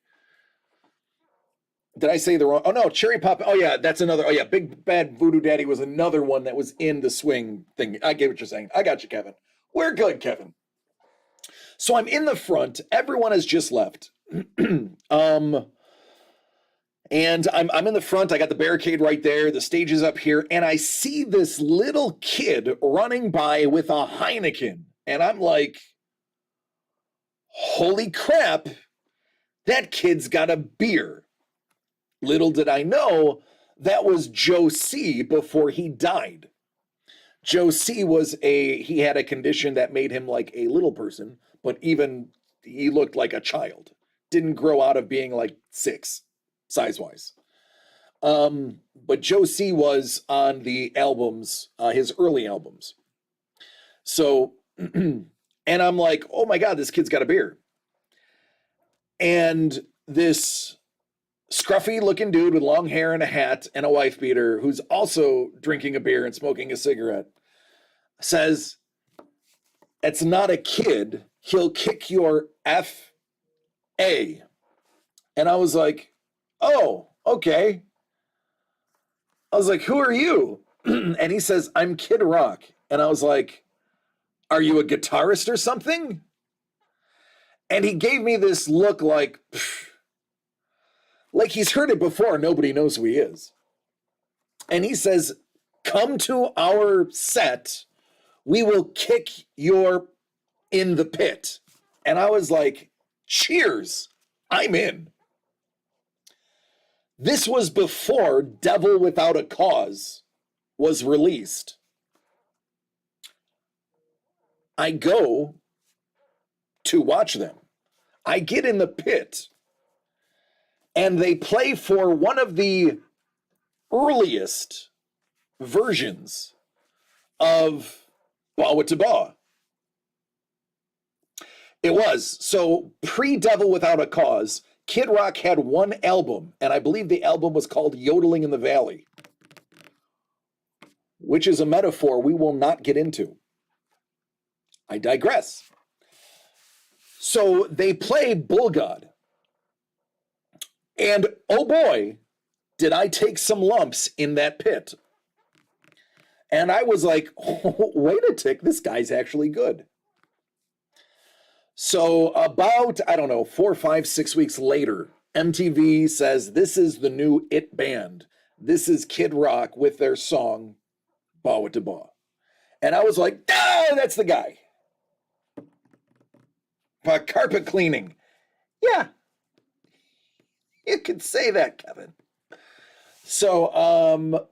Did I say the wrong? Oh no, Cherry Pop. Oh yeah, that's another. Oh yeah, Big Bad Voodoo Daddy was another one that was in the swing thing. I get what you're saying. I got you, Kevin. We're good, Kevin. So I'm in the front. Everyone has just left. And I'm in the front. I got the barricade right there. The stage is up here. And I see this little kid running by with a Heineken. And I'm like, holy crap, that kid's got a beer. Little did I know, that was Joe C. before he died. Joe C. he had a condition that made him like a little person, but even he looked like a child. Didn't grow out of being like 6, size-wise. But Joe C. was on the albums, his early albums. So, and I'm like, oh my God, this kid's got a beer. And this scruffy looking dude with long hair and a hat and a wife beater who's also drinking a beer and smoking a cigarette says, it's not a kid. He'll kick your F.A. And I was like, oh, okay. I was like, who are you? And he says, I'm Kid Rock. And I was like, are you a guitarist or something? And he gave me this look like he's heard it before. Nobody knows who he is. And he says, come to our set. We will kick your in the pit. And I was like, cheers. I'm in. This was before Devil Without a Cause was released. I go to watch them. I get in the pit and they play for one of the earliest versions of Bawa to Bawa. It was. So pre-Devil Without a Cause, Kid Rock had one album, and I believe the album was called Yodeling in the Valley, which is a metaphor we will not get into. I digress. So they play Bull God. And oh boy, did I take some lumps in that pit. And I was like, oh, wait a tick, this guy's actually good. So about, 4, 5, 6 weeks later, MTV says, this is the new It Band. This is Kid Rock with their song, Bawa to Bawa. And I was like, oh, that's the guy. Carpet cleaning. Yeah. You could say that, Kevin. So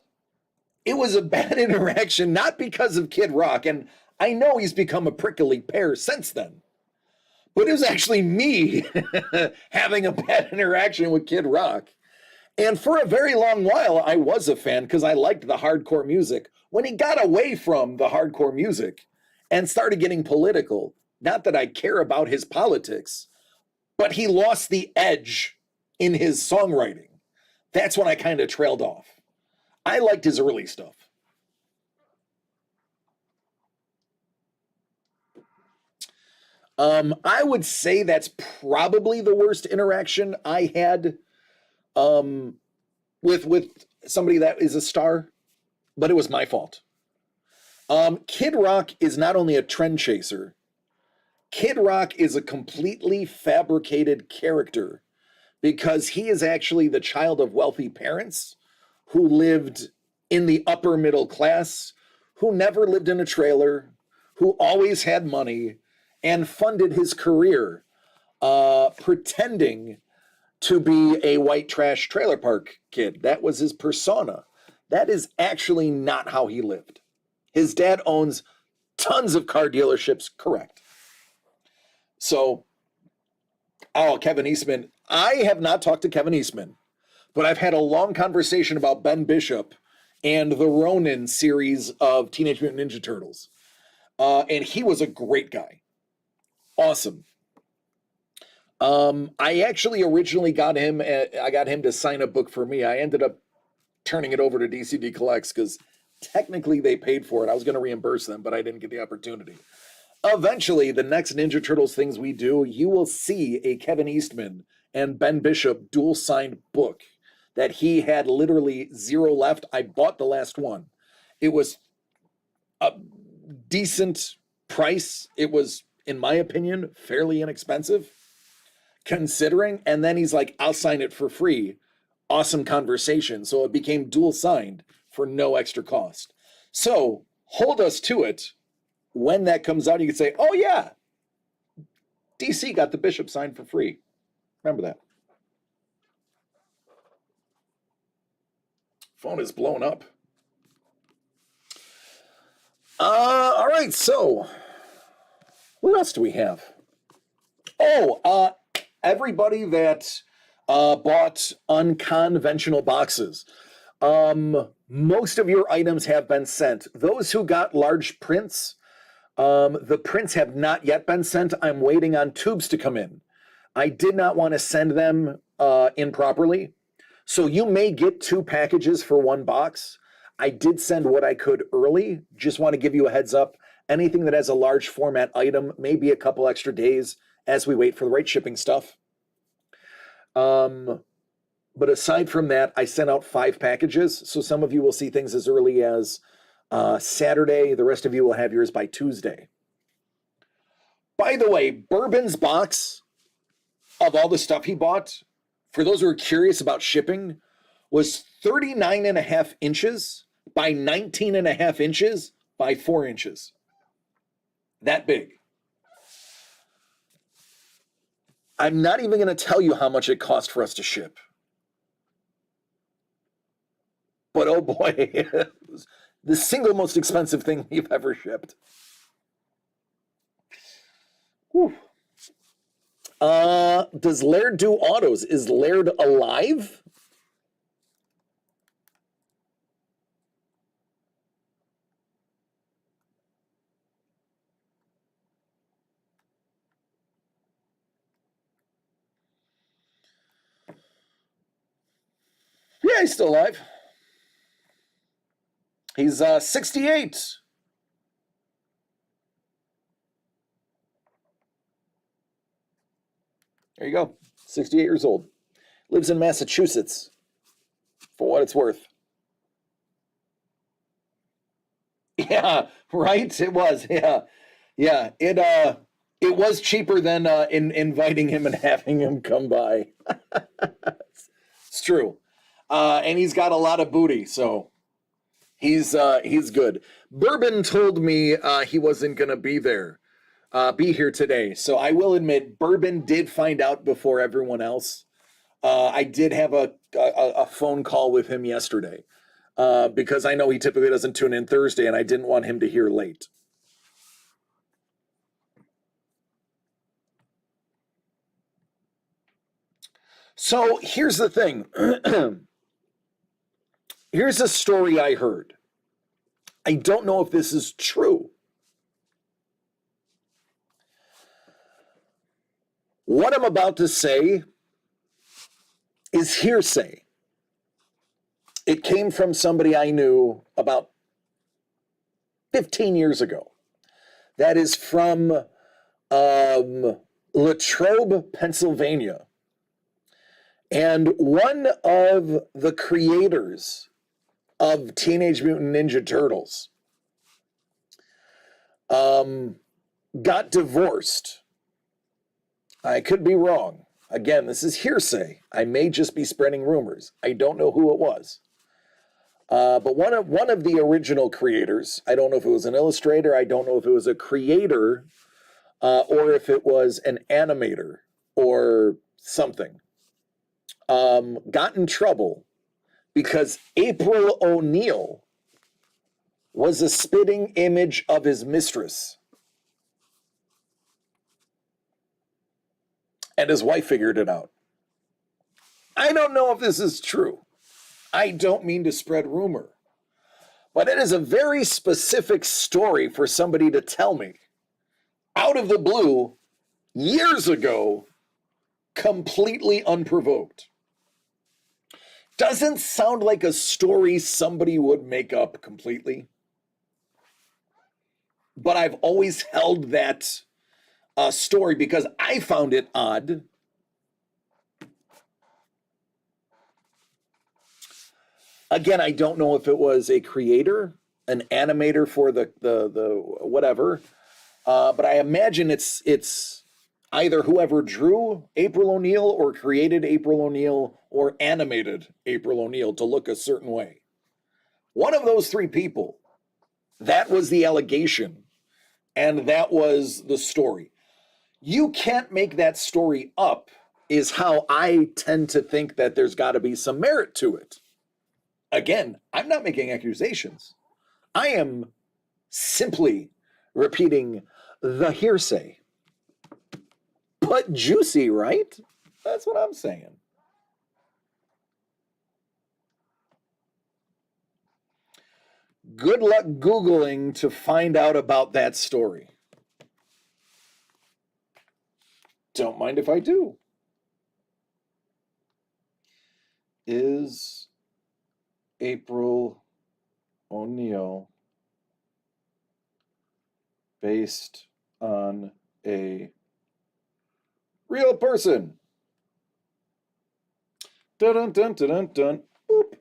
it was a bad interaction, not because of Kid Rock. And I know he's become a prickly pear since then. But it was actually me having a bad interaction with Kid Rock. And for a very long while, I was a fan because I liked the hardcore music. When he got away from the hardcore music and started getting political, not that I care about his politics, but he lost the edge in his songwriting. That's when I kind of trailed off. I liked his early stuff. I would say that's probably the worst interaction I had with somebody that is a star, but it was my fault. Kid Rock is not only a trend chaser, Kid Rock is a completely fabricated character because he is actually the child of wealthy parents who lived in the upper middle class, who never lived in a trailer, who always had money, and funded his career pretending to be a white trash trailer park kid. That was his persona. That is actually not how he lived. His dad owns tons of car dealerships, correct. So, Kevin Eastman. I have not talked to Kevin Eastman, but I've had a long conversation about Ben Bishop and the Ronin series of Teenage Mutant Ninja Turtles. And he was a great guy. Awesome. I actually originally got him. I got him to sign a book for me. I ended up turning it over to DCD Collects because technically they paid for it. I was going to reimburse them, but I didn't get the opportunity. Eventually, the next Ninja Turtles things we do, you will see a Kevin Eastman and Ben Bishop dual signed book that he had literally zero left. I bought the last one. It was a decent price. It was, in my opinion, fairly inexpensive considering. And then he's like, I'll sign it for free. Awesome conversation. So it became dual signed for no extra cost. So hold us to it. When that comes out, you can say, oh yeah, DC got the Bishop signed for free. Remember that. Phone is blown up. All right, so what else do we have? Oh, everybody that bought unconventional boxes. Most of your items have been sent. Those who got large prints, the prints have not yet been sent. I'm waiting on tubes to come in. I did not want to send them improperly. So you may get 2 packages for 1 box. I did send what I could early. Just want to give you a heads up. Anything that has a large format item, maybe a couple extra days as we wait for the right shipping stuff. But aside from that, I sent out 5 packages. So some of you will see things as early as Saturday. The rest of you will have yours by Tuesday. By the way, Bourbon's box of all the stuff he bought, for those who are curious about shipping, was 39.5 inches by 19.5 inches by 4 inches. That big. I'm not even going to tell you how much it cost for us to ship. But oh boy, the single most expensive thing we've ever shipped. Whew. Does Laird do autos? Is Laird alive? Yeah, he's still alive. He's 68. There you go. 68 years old. Lives in Massachusetts. For what it's worth. Yeah, right? It was. Yeah. Yeah. It was cheaper than inviting him and having him come by. It's true. And he's got a lot of booty, so he's good. Bourbon told me he wasn't gonna be here today. So I will admit, Bourbon did find out before everyone else. I did have a phone call with him yesterday because I know he typically doesn't tune in Thursday, and I didn't want him to hear late. So here's the thing. Here's a story I heard. I don't know if this is true. What I'm about to say is hearsay. It came from somebody I knew about 15 years ago. That is from Latrobe, Pennsylvania. And one of the creators of Teenage Mutant Ninja Turtles got divorced. I could be wrong. Again, this is hearsay. I may just be spreading rumors. I don't know who it was. But one of the original creators, I don't know if it was an illustrator, I don't know if it was a creator, or if it was an animator or something, got in trouble because April O'Neil was a spitting image of his mistress. And his wife figured it out. I don't know if this is true. I don't mean to spread rumor. But it is a very specific story for somebody to tell me out of the blue years ago completely unprovoked. Doesn't sound like a story somebody would make up completely. But I've always held that story because I found it odd. Again, I don't know if it was a creator, an animator for the whatever, but I imagine it's either whoever drew April O'Neil or created April O'Neil or animated April O'Neil to look a certain way. One of those three people, that was the allegation, and that was the story. You can't make that story up, is how I tend to think that there's got to be some merit to it. Again, I'm not making accusations. I am simply repeating the hearsay. But juicy, right? That's what I'm saying. Good luck Googling to find out about that story. Don't mind if I do. Is April O'Neil based on a real person? Dun dun dun dun dun dun. Boop.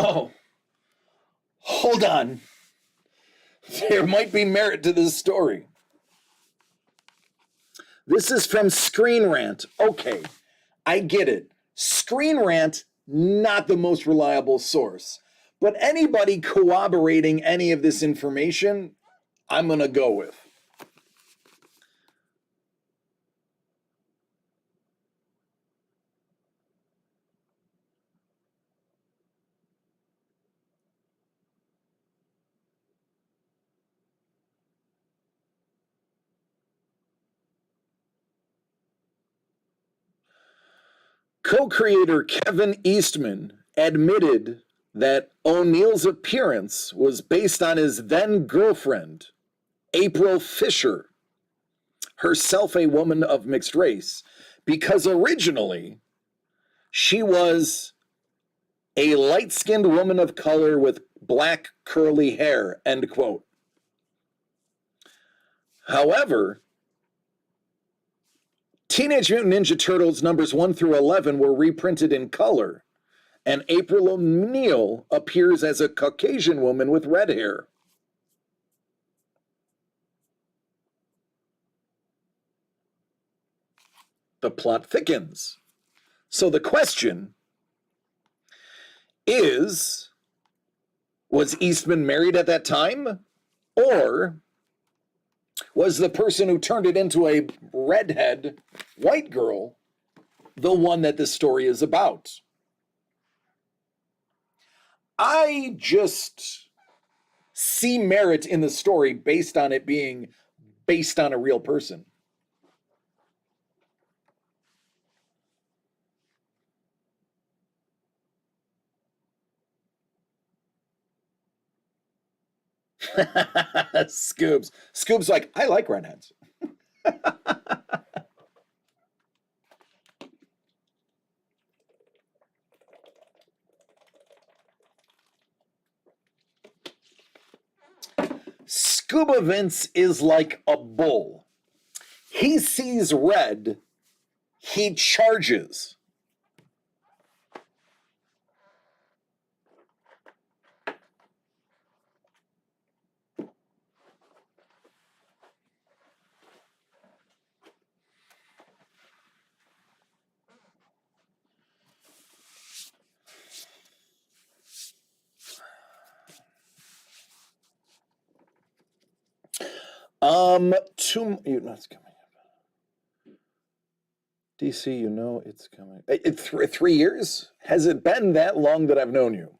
Oh, hold on. There might be merit to this story. This is from Screen Rant. Okay, I get it. Screen Rant, not the most reliable source. But anybody corroborating any of this information, I'm going to go with. Co-creator Kevin Eastman admitted that O'Neil's appearance was based on his then-girlfriend, April Fisher, herself a woman of mixed race, because originally she was a light-skinned woman of color with black curly hair, end quote. However, Teenage Mutant Ninja Turtles numbers 1 through 11 were reprinted in color, and April O'Neil appears as a Caucasian woman with red hair. The plot thickens. So the question is, was Eastman married at that time? Or was the person who turned it into a redhead white girl the one that this story is about? I just see merit in the story based on it being based on a real person. Scoob's like, I like redheads. Scuba Vince is like a bull. He sees red, he charges. It's coming. DC, you know it's coming. 3 years? Has it been that long that I've known you?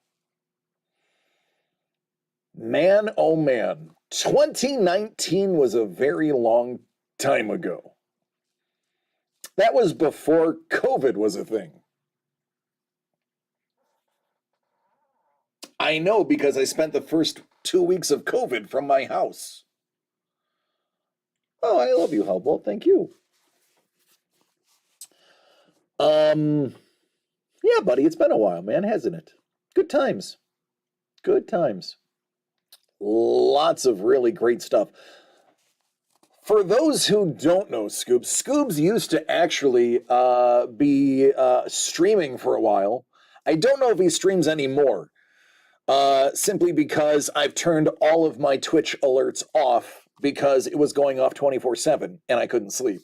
Man, oh man. 2019 was a very long time ago. That was before COVID was a thing. I know because I spent the first 2 weeks of COVID from my house. Oh, I love you, Hellbolt. Thank you. Yeah, buddy, it's been a while, man, hasn't it? Good times. Good times. Lots of really great stuff. For those who don't know Scoobs, Scoobs used to actually be streaming for a while. I don't know if he streams anymore, simply because I've turned all of my Twitch alerts off because it was going off 24/7 and I couldn't sleep.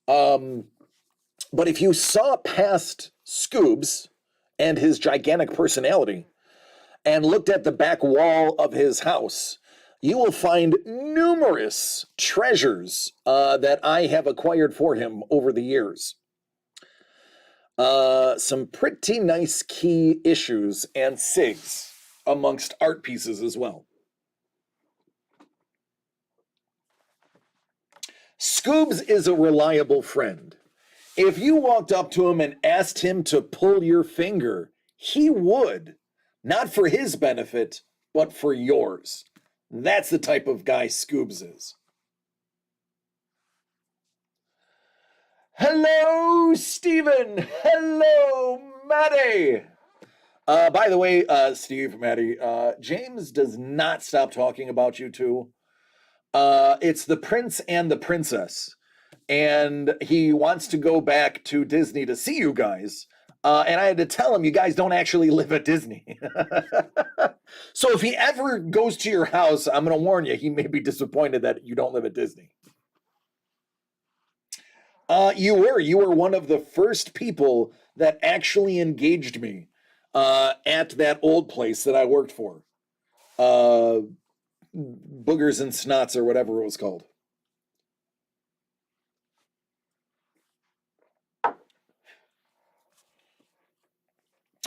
But if you saw past Scoobs and his gigantic personality and looked at the back wall of his house, you will find numerous treasures that I have acquired for him over the years. Some pretty nice key issues and SIGs amongst art pieces as well. Scoobs is a reliable friend. If you walked up to him and asked him to pull your finger, he would. Not for his benefit, but for yours. That's the type of guy Scoobs is. Hello, Stephen. Hello, Maddie. By the way, Steve, Maddie, James does not stop talking about you two. It's the prince and the princess. And he wants to go back to Disney to see you guys. And I had to tell him, you guys don't actually live at Disney. So if he ever goes to your house, I'm going to warn you, he may be disappointed that you don't live at Disney. You were one of the first people that actually engaged me at that old place that I worked for. Boogers and Snots or whatever it was called.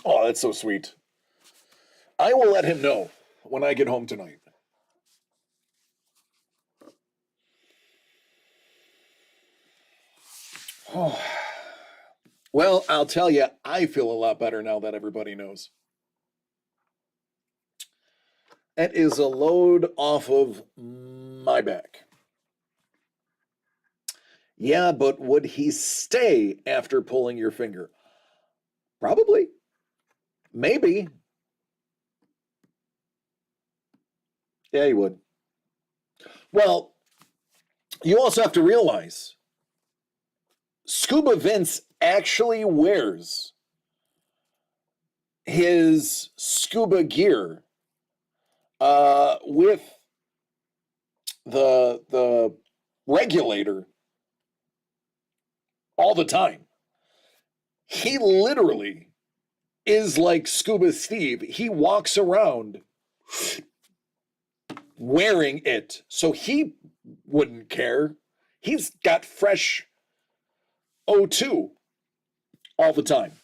Oh, that's so sweet. I will let him know when I get home tonight. Oh. Well, I'll tell you, I feel a lot better now that everybody knows. It is a load off of my back. Yeah, but would he stay after pulling your finger? Probably. Maybe. Yeah, he would. Well, you also have to realize Scuba Vince actually wears his scuba gear with the regulator all the time. He literally is like Scuba Steve. He walks around wearing it, so he wouldn't care. He's got fresh O2 all the time.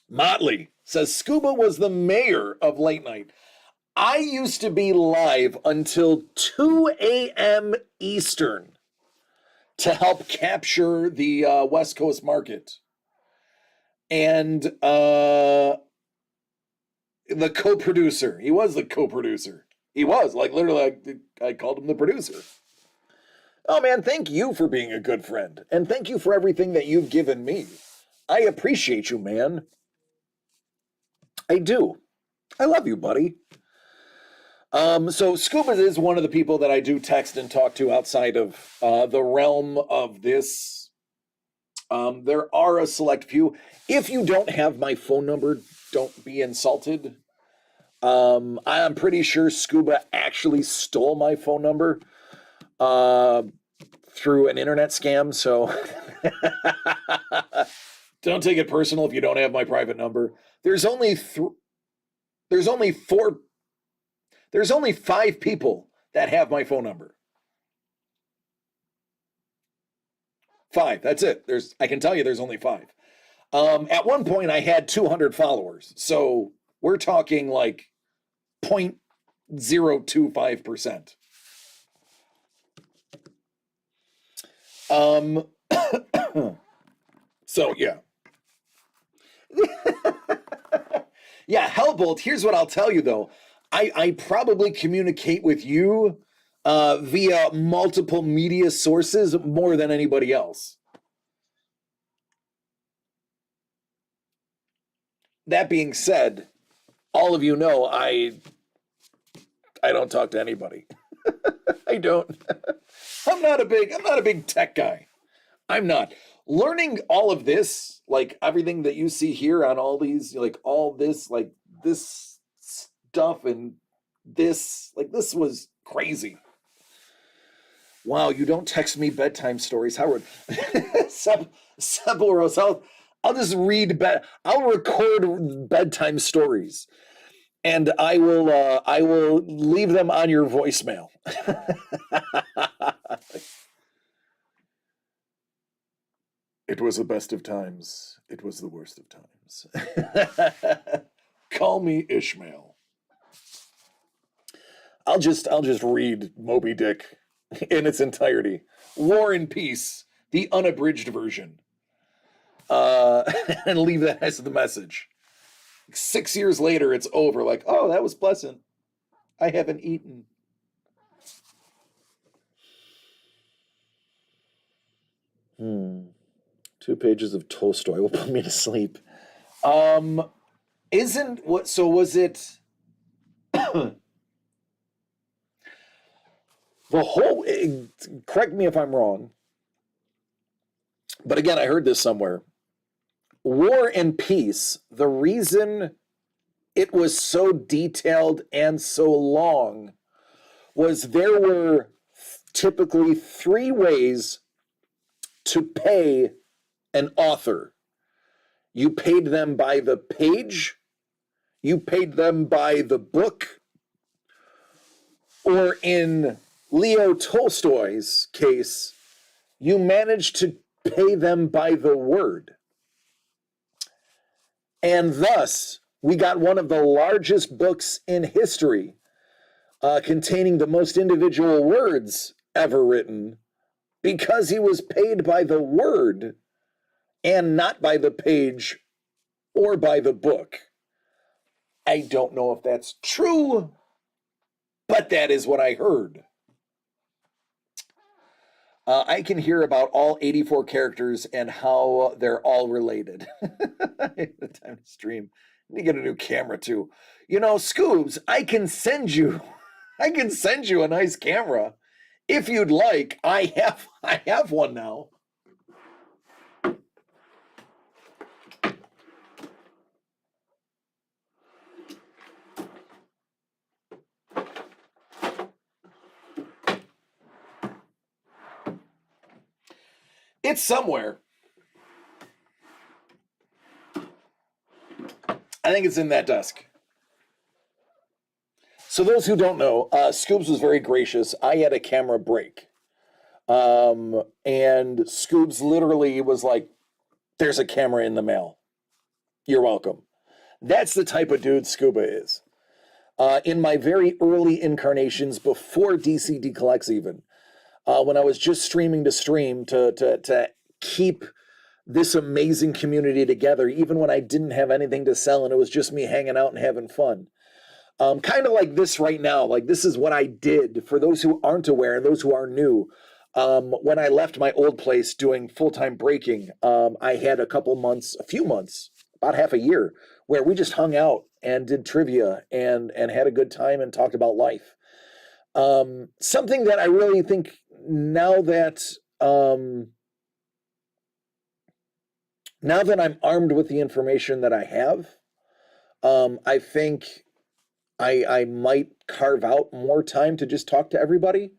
Motley says Scuba was the mayor of late night. I used to be live until 2 a.m. Eastern to help capture the West Coast market. And the co-producer, he was the co-producer. He was, like, literally, I called him the producer. Oh, man, thank you for being a good friend. And thank you for everything that you've given me. I appreciate you, man. I do. I love you, buddy. So Scuba is one of the people that I do text and talk to outside of the realm of this. There are a select few. If you don't have my phone number, don't be insulted. I'm pretty sure Scuba actually stole my phone number through an internet scam, so don't take it personal if you don't have my private number. There's only 5 people that have my phone number. 5, that's it. I can tell you there's only 5. At one point I had 200 followers, so we're talking like 0.025%. Um, so yeah. Yeah, Hellbolt, here's what I'll tell you though. I probably communicate with you via multiple media sources more than anybody else. That being said, all of you know I don't talk to anybody. I don't. I'm not a big tech guy. I'm not. Learning all of this, like everything that you see here on all these, like all this, like this stuff and this, like this was crazy. Wow, you don't text me bedtime stories, Howard. Sebelros, I'll just I'll record bedtime stories and I will leave them on your voicemail. It was the best of times. It was the worst of times. Call me Ishmael. I'll just read Moby Dick in its entirety. War and Peace, the unabridged version. And leave that as the message. 6 years later, it's over. Like, oh, that was pleasant. I haven't eaten. Hmm. 2 pages of Tolstoy will put me to sleep. Isn't what? So was it? The whole. Correct me if I'm wrong. But again, I heard this somewhere. War and Peace. The reason it was so detailed and so long was there were typically 3 ways to pay an author. You paid them by the page, you paid them by the book, or in Leo Tolstoy's case, you managed to pay them by the word. And thus, we got one of the largest books in history containing the most individual words ever written because he was paid by the word and not by the page or by the book. I don't know if that's true, but that is what I heard. I can hear about all 84 characters and how they're all related. The time to stream. I need to get a new camera too. You know, Scoobs, I can send you a nice camera if you'd like. I have one now. It's somewhere. I think it's in that desk. So those who don't know, Scoobs was very gracious. I had a camera break. And Scoobs literally was like, there's a camera in the mail. You're welcome. That's the type of dude Scuba is. In my very early incarnations, before DCD Collects even, when I was just streaming to stream to keep this amazing community together, even when I didn't have anything to sell and it was just me hanging out and having fun. Kind of like this right now. Like, this is what I did for those who aren't aware and those who are new. When I left my old place doing full-time breaking, I had a few months, about half a year, where we just hung out and did trivia and had a good time and talked about life. Something that I really think now that I'm armed with the information that I have, I think I might carve out more time to just talk to everybody,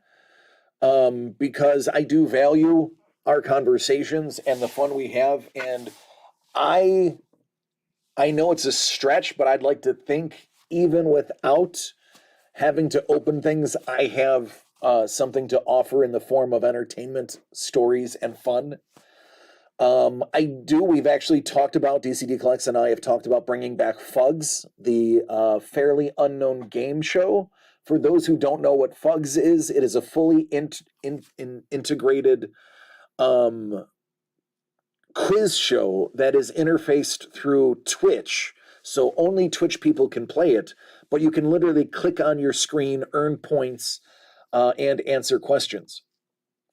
because I do value our conversations and the fun we have. And I know it's a stretch, but I'd like to think even without having to open things, I have something to offer in the form of entertainment, stories, and fun. We've actually talked about, DCD Collects and I have talked about bringing back Fugs, the fairly unknown game show. For those who don't know what Fugs is, it is a fully integrated um, quiz show that is interfaced through Twitch. So only Twitch people can play it, but you can literally click on your screen, earn points, and answer questions.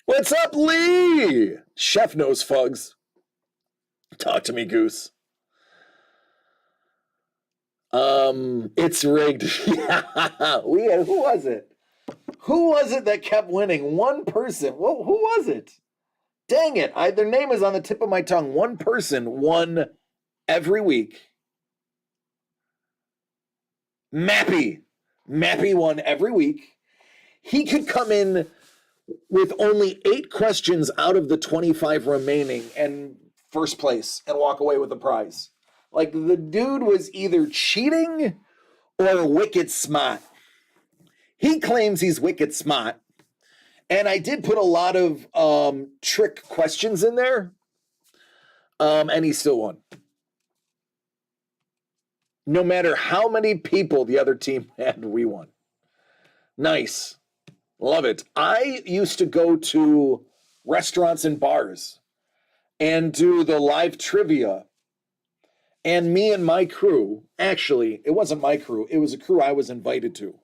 What's up, Lee? Chef knows Fugs. Talk to me, Goose. It's rigged. Yeah, who was it? Who was it that kept winning? One person. Whoa, who was it? Dang it. Their name is on the tip of my tongue. One person won every week. Mappy. Mappy won every week. He could come in with only 8 questions out of the 25 remaining and first place and walk away with the prize. Like, the dude was either cheating or wicked smart. He claims he's wicked smart. And I did put a lot of trick questions in there. And he still won. No matter how many people the other team had, we won. Nice. Love it. I used to go to restaurants and bars and do the live trivia. And me and my crew, actually, it wasn't my crew. It was a crew I was invited to.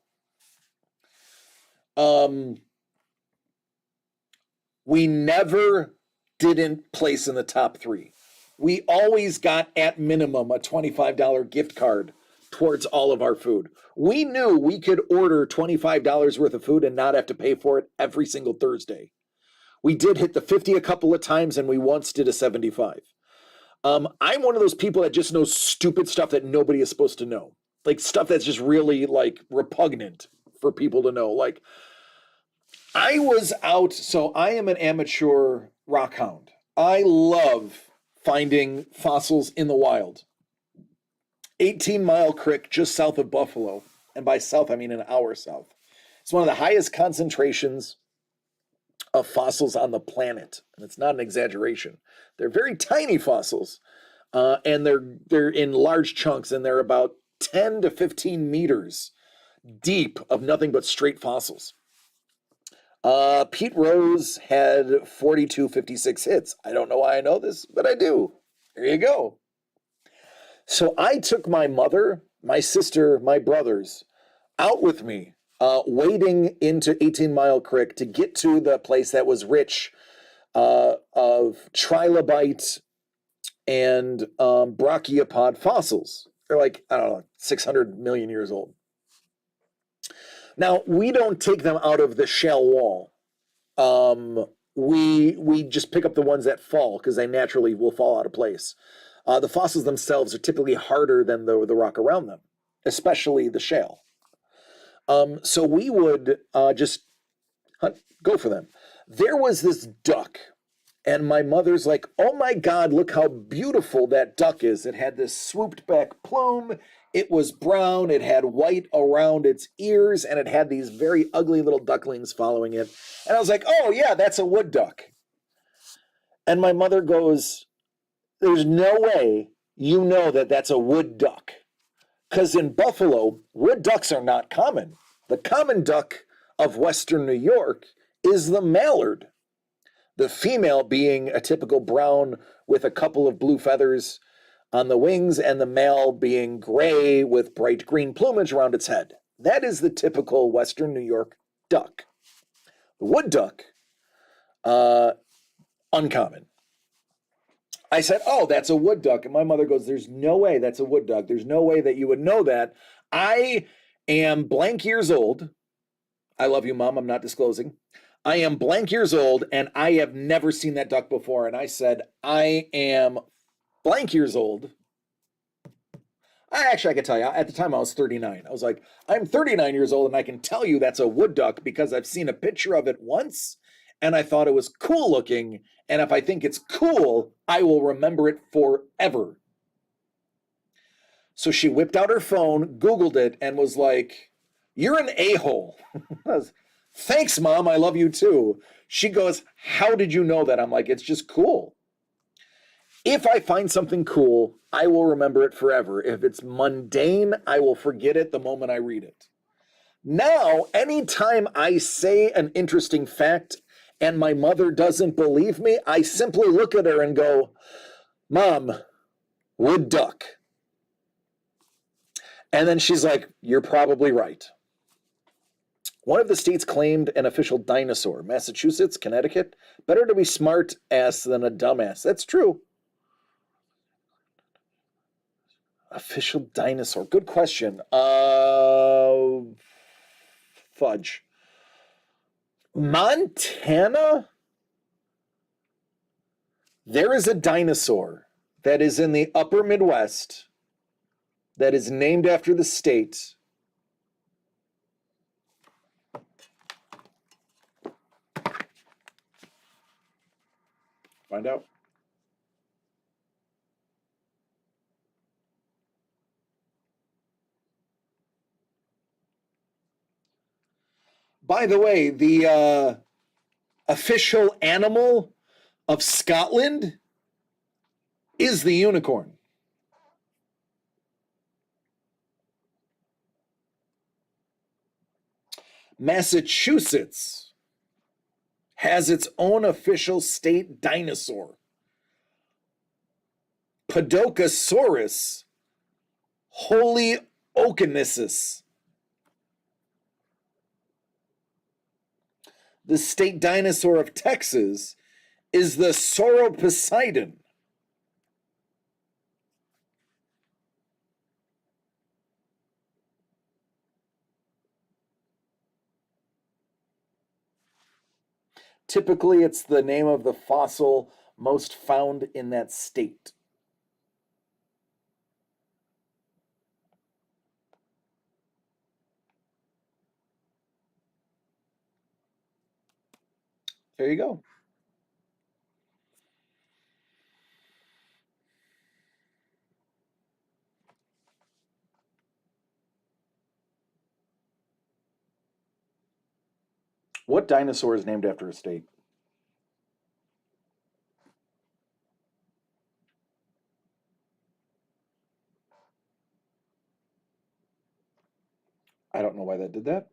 We never didn't place in the top 3. We always got at minimum a $25 gift card towards all of our food. We knew we could order $25 worth of food and not have to pay for it every single Thursday. We did hit the 50 a couple of times, and we once did a 75. I'm one of those people that just knows stupid stuff that nobody is supposed to know. Like, stuff that's just really, like, repugnant for people to know. Like, I was out, so I am an amateur rock hound. I love finding fossils in the wild. 18 Mile Creek, just south of Buffalo, and by south, I mean an hour south. It's one of the highest concentrations of fossils on the planet, and it's not an exaggeration. They're very tiny fossils, and they're in large chunks, and they're about 10 to 15 meters deep of nothing but straight fossils. Pete Rose had 4256 hits. I don't know why I know this, but I do. There you go. So I took my mother, my sister, my brothers out with me, wading into 18 Mile Creek to get to the place that was rich of trilobite and brachiopod fossils. They're like, I don't know, 600 million years old. Now, we don't take them out of the shell wall. We just pick up the ones that fall because they naturally will fall out of place. The fossils themselves are typically harder than the rock around them, especially the shale. So we would just go for them. There was this duck, and my mother's like, oh my God, look how beautiful that duck is. It had this swooped back plume. It was brown. It had white around its ears, and it had these very ugly little ducklings following it. And I was like, oh yeah, that's a wood duck. And my mother goes, there's no way you know that that's a wood duck. Because in Buffalo, wood ducks are not common. The common duck of Western New York is the mallard. The female being a typical brown with a couple of blue feathers on the wings, and the male being gray with bright green plumage around its head. That is the typical Western New York duck. The wood duck, uncommon. I said, oh, that's a wood duck. And my mother goes, there's no way that's a wood duck. There's no way that you would know that. I am blank years old. I love you, Mom. I'm not disclosing. I am blank years old, and I have never seen that duck before. And I said, I am blank years old. I can tell you, at the time I was 39. I was like, I'm 39 years old, and I can tell you that's a wood duck because I've seen a picture of it once, and I thought it was cool looking. And if I think it's cool, I will remember it forever. So she whipped out her phone, Googled it, and was like, you're an a-hole. Thanks, Mom. I love you too. She goes, how did you know that? I'm like, it's just cool. If I find something cool, I will remember it forever. If it's mundane, I will forget it the moment I read it. Now, anytime I say an interesting fact and my mother doesn't believe me, I simply look at her and go, Mom, wood duck. And then she's like, you're probably right. One of the states claimed an official dinosaur. Massachusetts, Connecticut. Better to be smart ass than a dumbass. That's true. Official dinosaur. Good question. Fudge. Montana? There is a dinosaur that is in the upper Midwest that is named after the state. Find out. By the way, the official animal of Scotland is the unicorn. Massachusetts has its own official state dinosaur, Podokesaurus hohliokensis. The state dinosaur of Texas is the Sauroposeidon. Typically, it's the name of the fossil most found in that state. There you go. What dinosaur is named after a state? I don't know why that did that.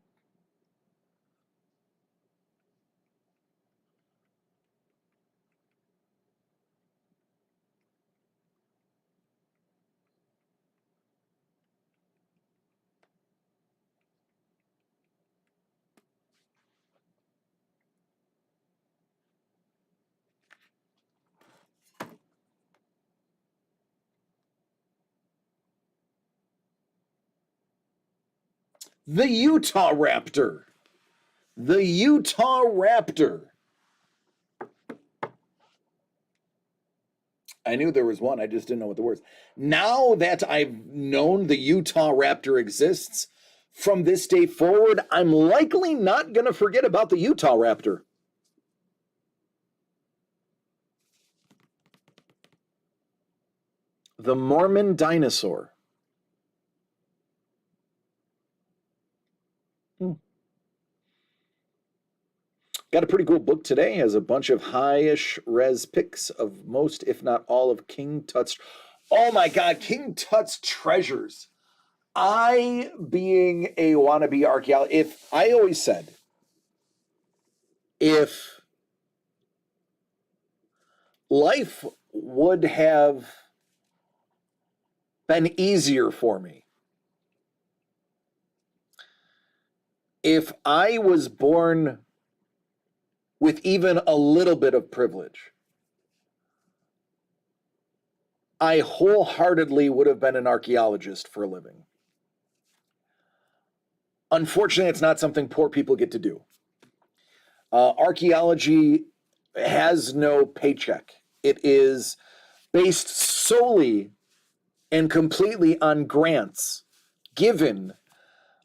The Utah Raptor. The Utah Raptor. I knew there was one, I just didn't know what the words. Now that I've known the Utah Raptor exists, from this day forward, I'm likely not going to forget about the Utah Raptor. The Mormon dinosaur. Got a pretty cool book today. Has a bunch of high-ish res pics of most, if not all, of King Tut's. Oh my God, King Tut's treasures. I, being a wannabe archaeologist, if I always said, if life would have been easier for me if I was born with even a little bit of privilege, I wholeheartedly would have been an archaeologist for a living. Unfortunately, it's not something poor people get to do. Archaeology has no paycheck. It is based solely and completely on grants given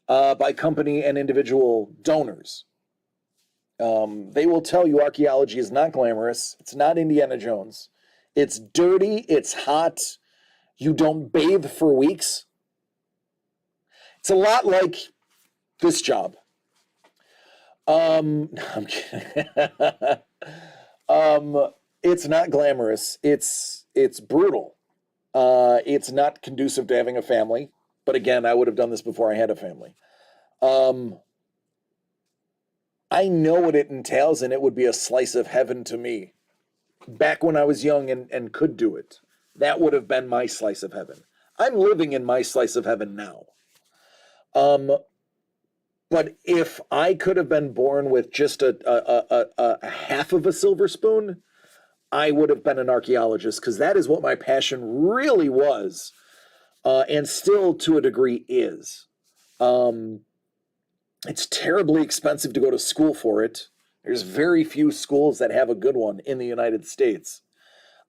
by company and individual donors. They will tell you archaeology is not glamorous. It's not Indiana Jones. It's dirty. It's hot. You don't bathe for weeks. It's a lot like this job. I'm kidding. It's not glamorous. It's brutal. It's not conducive to having a family. But again, I would have done this before I had a family. I know what it entails, and it would be a slice of heaven to me. Back when I was young and could do it, that would have been my slice of heaven. I'm living in my slice of heaven now. But if I could have been born with just a half of a silver spoon, I would have been an archaeologist, because that is what my passion really was, and still to a degree is. It's terribly expensive to go to school for it. There's very few schools that have a good one in the United States.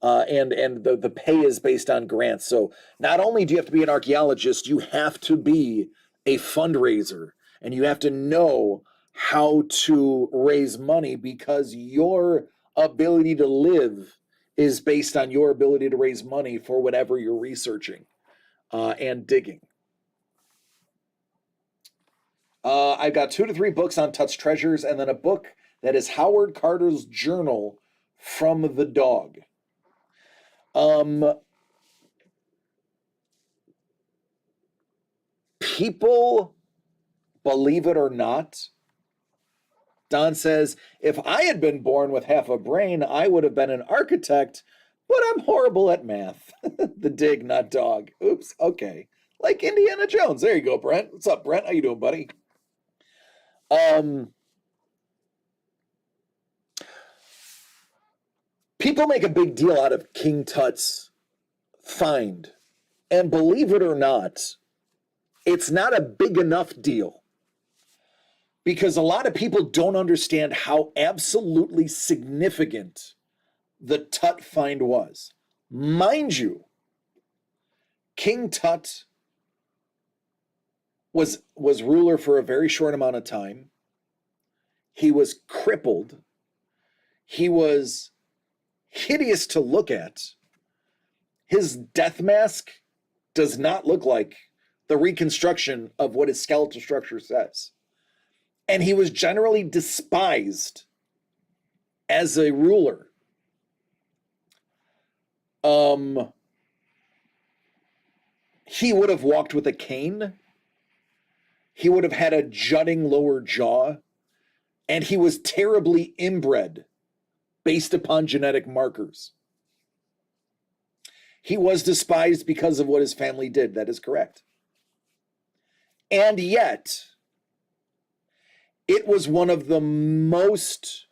And the pay is based on grants. So not only do you have to be an archaeologist, you have to be a fundraiser, and you have to know how to raise money, because your ability to live is based on your ability to raise money for whatever you're researching and digging. I've got 2 to 3 books on Tut's treasures, and then a book that is Howard Carter's journal from the dog. People, believe it or not, Don says, if I had been born with half a brain, I would have been an architect, but I'm horrible at math. The dig, not dog. Oops, okay. Like Indiana Jones. There you go, Brent. What's up, Brent? How you doing, buddy? People make a big deal out of King Tut's find. And believe it or not, it's not a big enough deal, because a lot of people don't understand how absolutely significant the Tut find was. Mind you, King Tut was ruler for a very short amount of time. He was crippled. He was hideous to look at. His death mask does not look like the reconstruction of what his skeletal structure says. And he was generally despised as a ruler. He would have walked with a cane. He would have had a jutting lower jaw. And he was terribly inbred based upon genetic markers. He was despised because of what his family did. That is correct. And yet, it was one of the most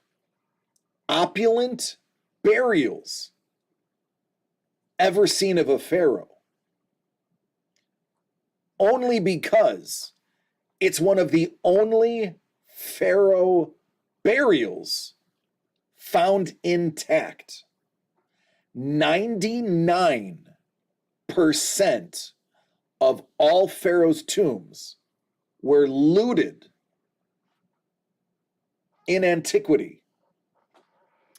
opulent burials ever seen of a pharaoh. Only because it's one of the only pharaoh burials found intact. 99% of all pharaohs' tombs were looted in antiquity.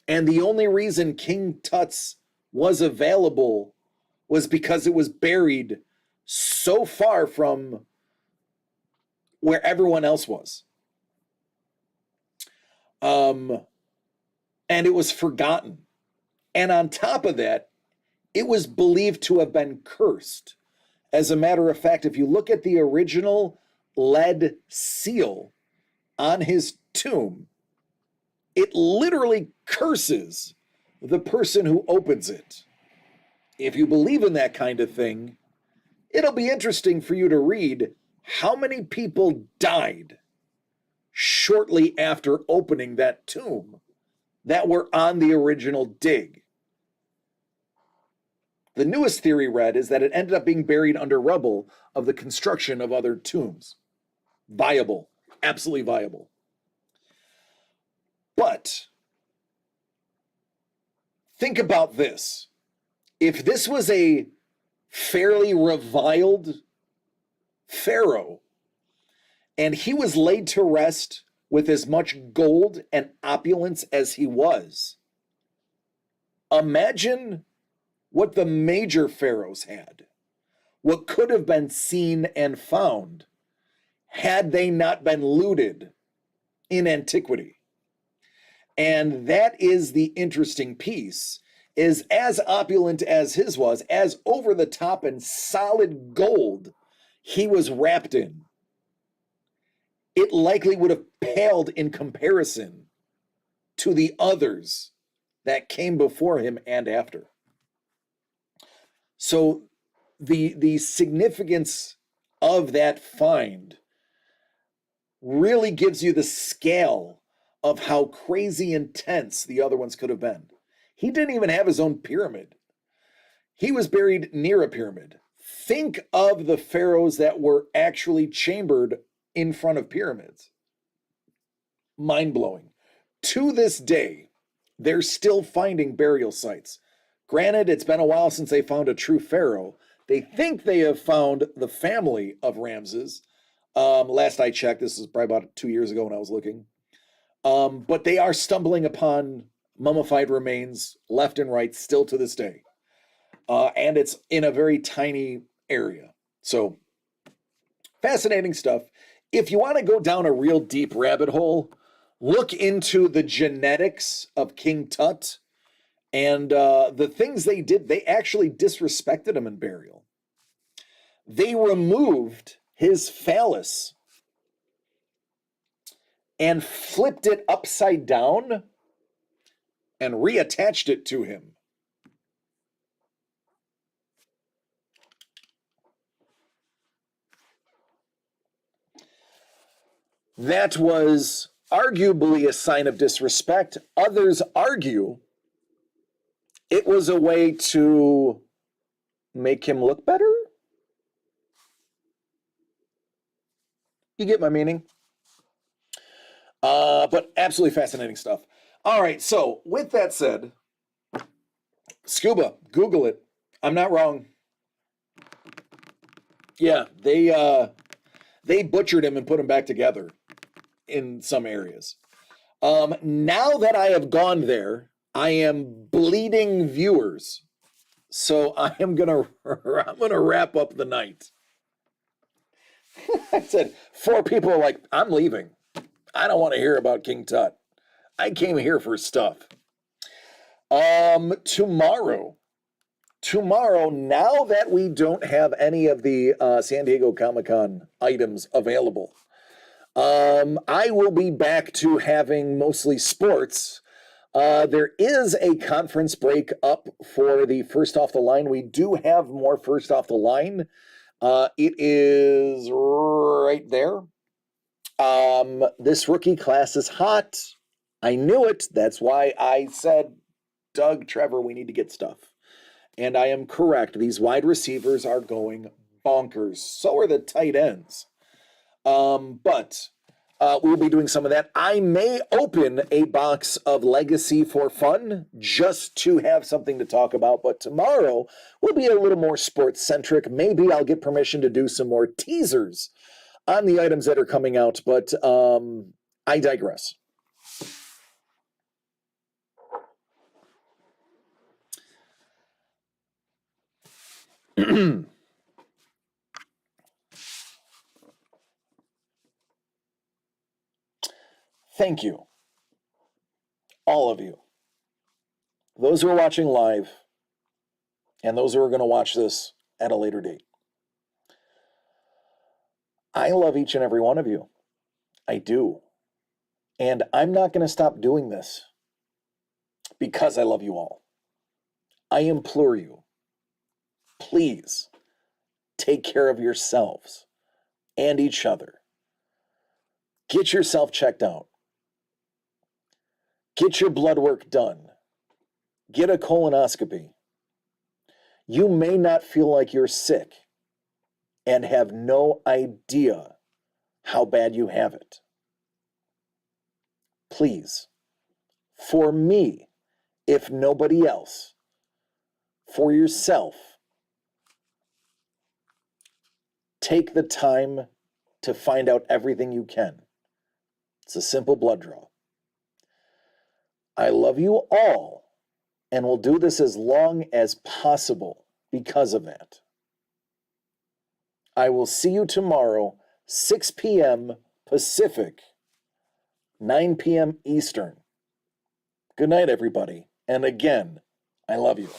And the only reason King Tut's was available was because it was buried so far from where everyone else was. And it was forgotten. And on top of that, it was believed to have been cursed. As a matter of fact, if you look at the original lead seal on his tomb, it literally curses the person who opens it. If you believe in that kind of thing, it'll be interesting for you to read how many people died shortly after opening that tomb that were on the original dig. The newest theory read is that it ended up being buried under rubble of the construction of other tombs. Viable, absolutely viable. But think about this. If this was a fairly reviled pharaoh, and he was laid to rest with as much gold and opulence as he was, imagine what the major pharaohs had, what could have been seen and found had they not been looted in antiquity. And that is the interesting piece, is as opulent as his was, as over the top and solid gold he was wrapped in, it likely would have paled in comparison to the others that came before him and after. So the significance of that find really gives you the scale of how crazy intense the other ones could have been. He didn't even have his own pyramid. He was buried near a pyramid. Think of the pharaohs that were actually chambered in front of pyramids. Mind-blowing. To this day, they're still finding burial sites. Granted, it's been a while since they found a true pharaoh. They think they have found the family of Ramses. Last I checked, this is probably about 2 years ago when I was looking. But they are stumbling upon mummified remains left and right still to this day. And it's in a very tiny area. So, fascinating stuff. If you want to go down a real deep rabbit hole, look into the genetics of King Tut. And the things they did, they actually disrespected him in burial. They removed his phallus and flipped it upside down and reattached it to him. That was arguably a sign of disrespect. Others argue it was a way to make him look better. You get my meaning? But absolutely fascinating stuff. All right, so with that said, Scuba, Google it. I'm not wrong. Yeah, they butchered him and put him back together in some areas. Now that I have gone there, I am bleeding viewers. So I'm gonna wrap up the night. I said 4 people are like, I'm leaving. I don't want to hear about King Tut. I came here for stuff. Tomorrow, now that we don't have any of the San Diego Comic-Con items available, I will be back to having mostly sports. There is a conference break up for the First Off the Line. We do have more First Off the Line. It is right there. This rookie class is hot. I knew it. That's why I said, Doug, Trevor, we need to get stuff. And I am correct. These wide receivers are going bonkers. So are the tight ends. But we'll be doing some of that. I may open a box of Legacy for fun just to have something to talk about. But tomorrow will be a little more sports-centric. Maybe I'll get permission to do some more teasers on the items that are coming out. But I digress. Thank you, all of you. Those who are watching live and those who are going to watch this at a later date. I love each and every one of you. I do. And I'm not going to stop doing this because I love you all. I implore you, please take care of yourselves and each other. Get yourself checked out. Get your blood work done. Get a colonoscopy. You may not feel like you're sick and have no idea how bad you have it. Please, for me, if nobody else, for yourself, take the time to find out everything you can. It's a simple blood draw. I love you all, and will do this as long as possible because of that. I will see you tomorrow, 6 p.m. Pacific, 9 p.m. Eastern. Good night, everybody. And again, I love you.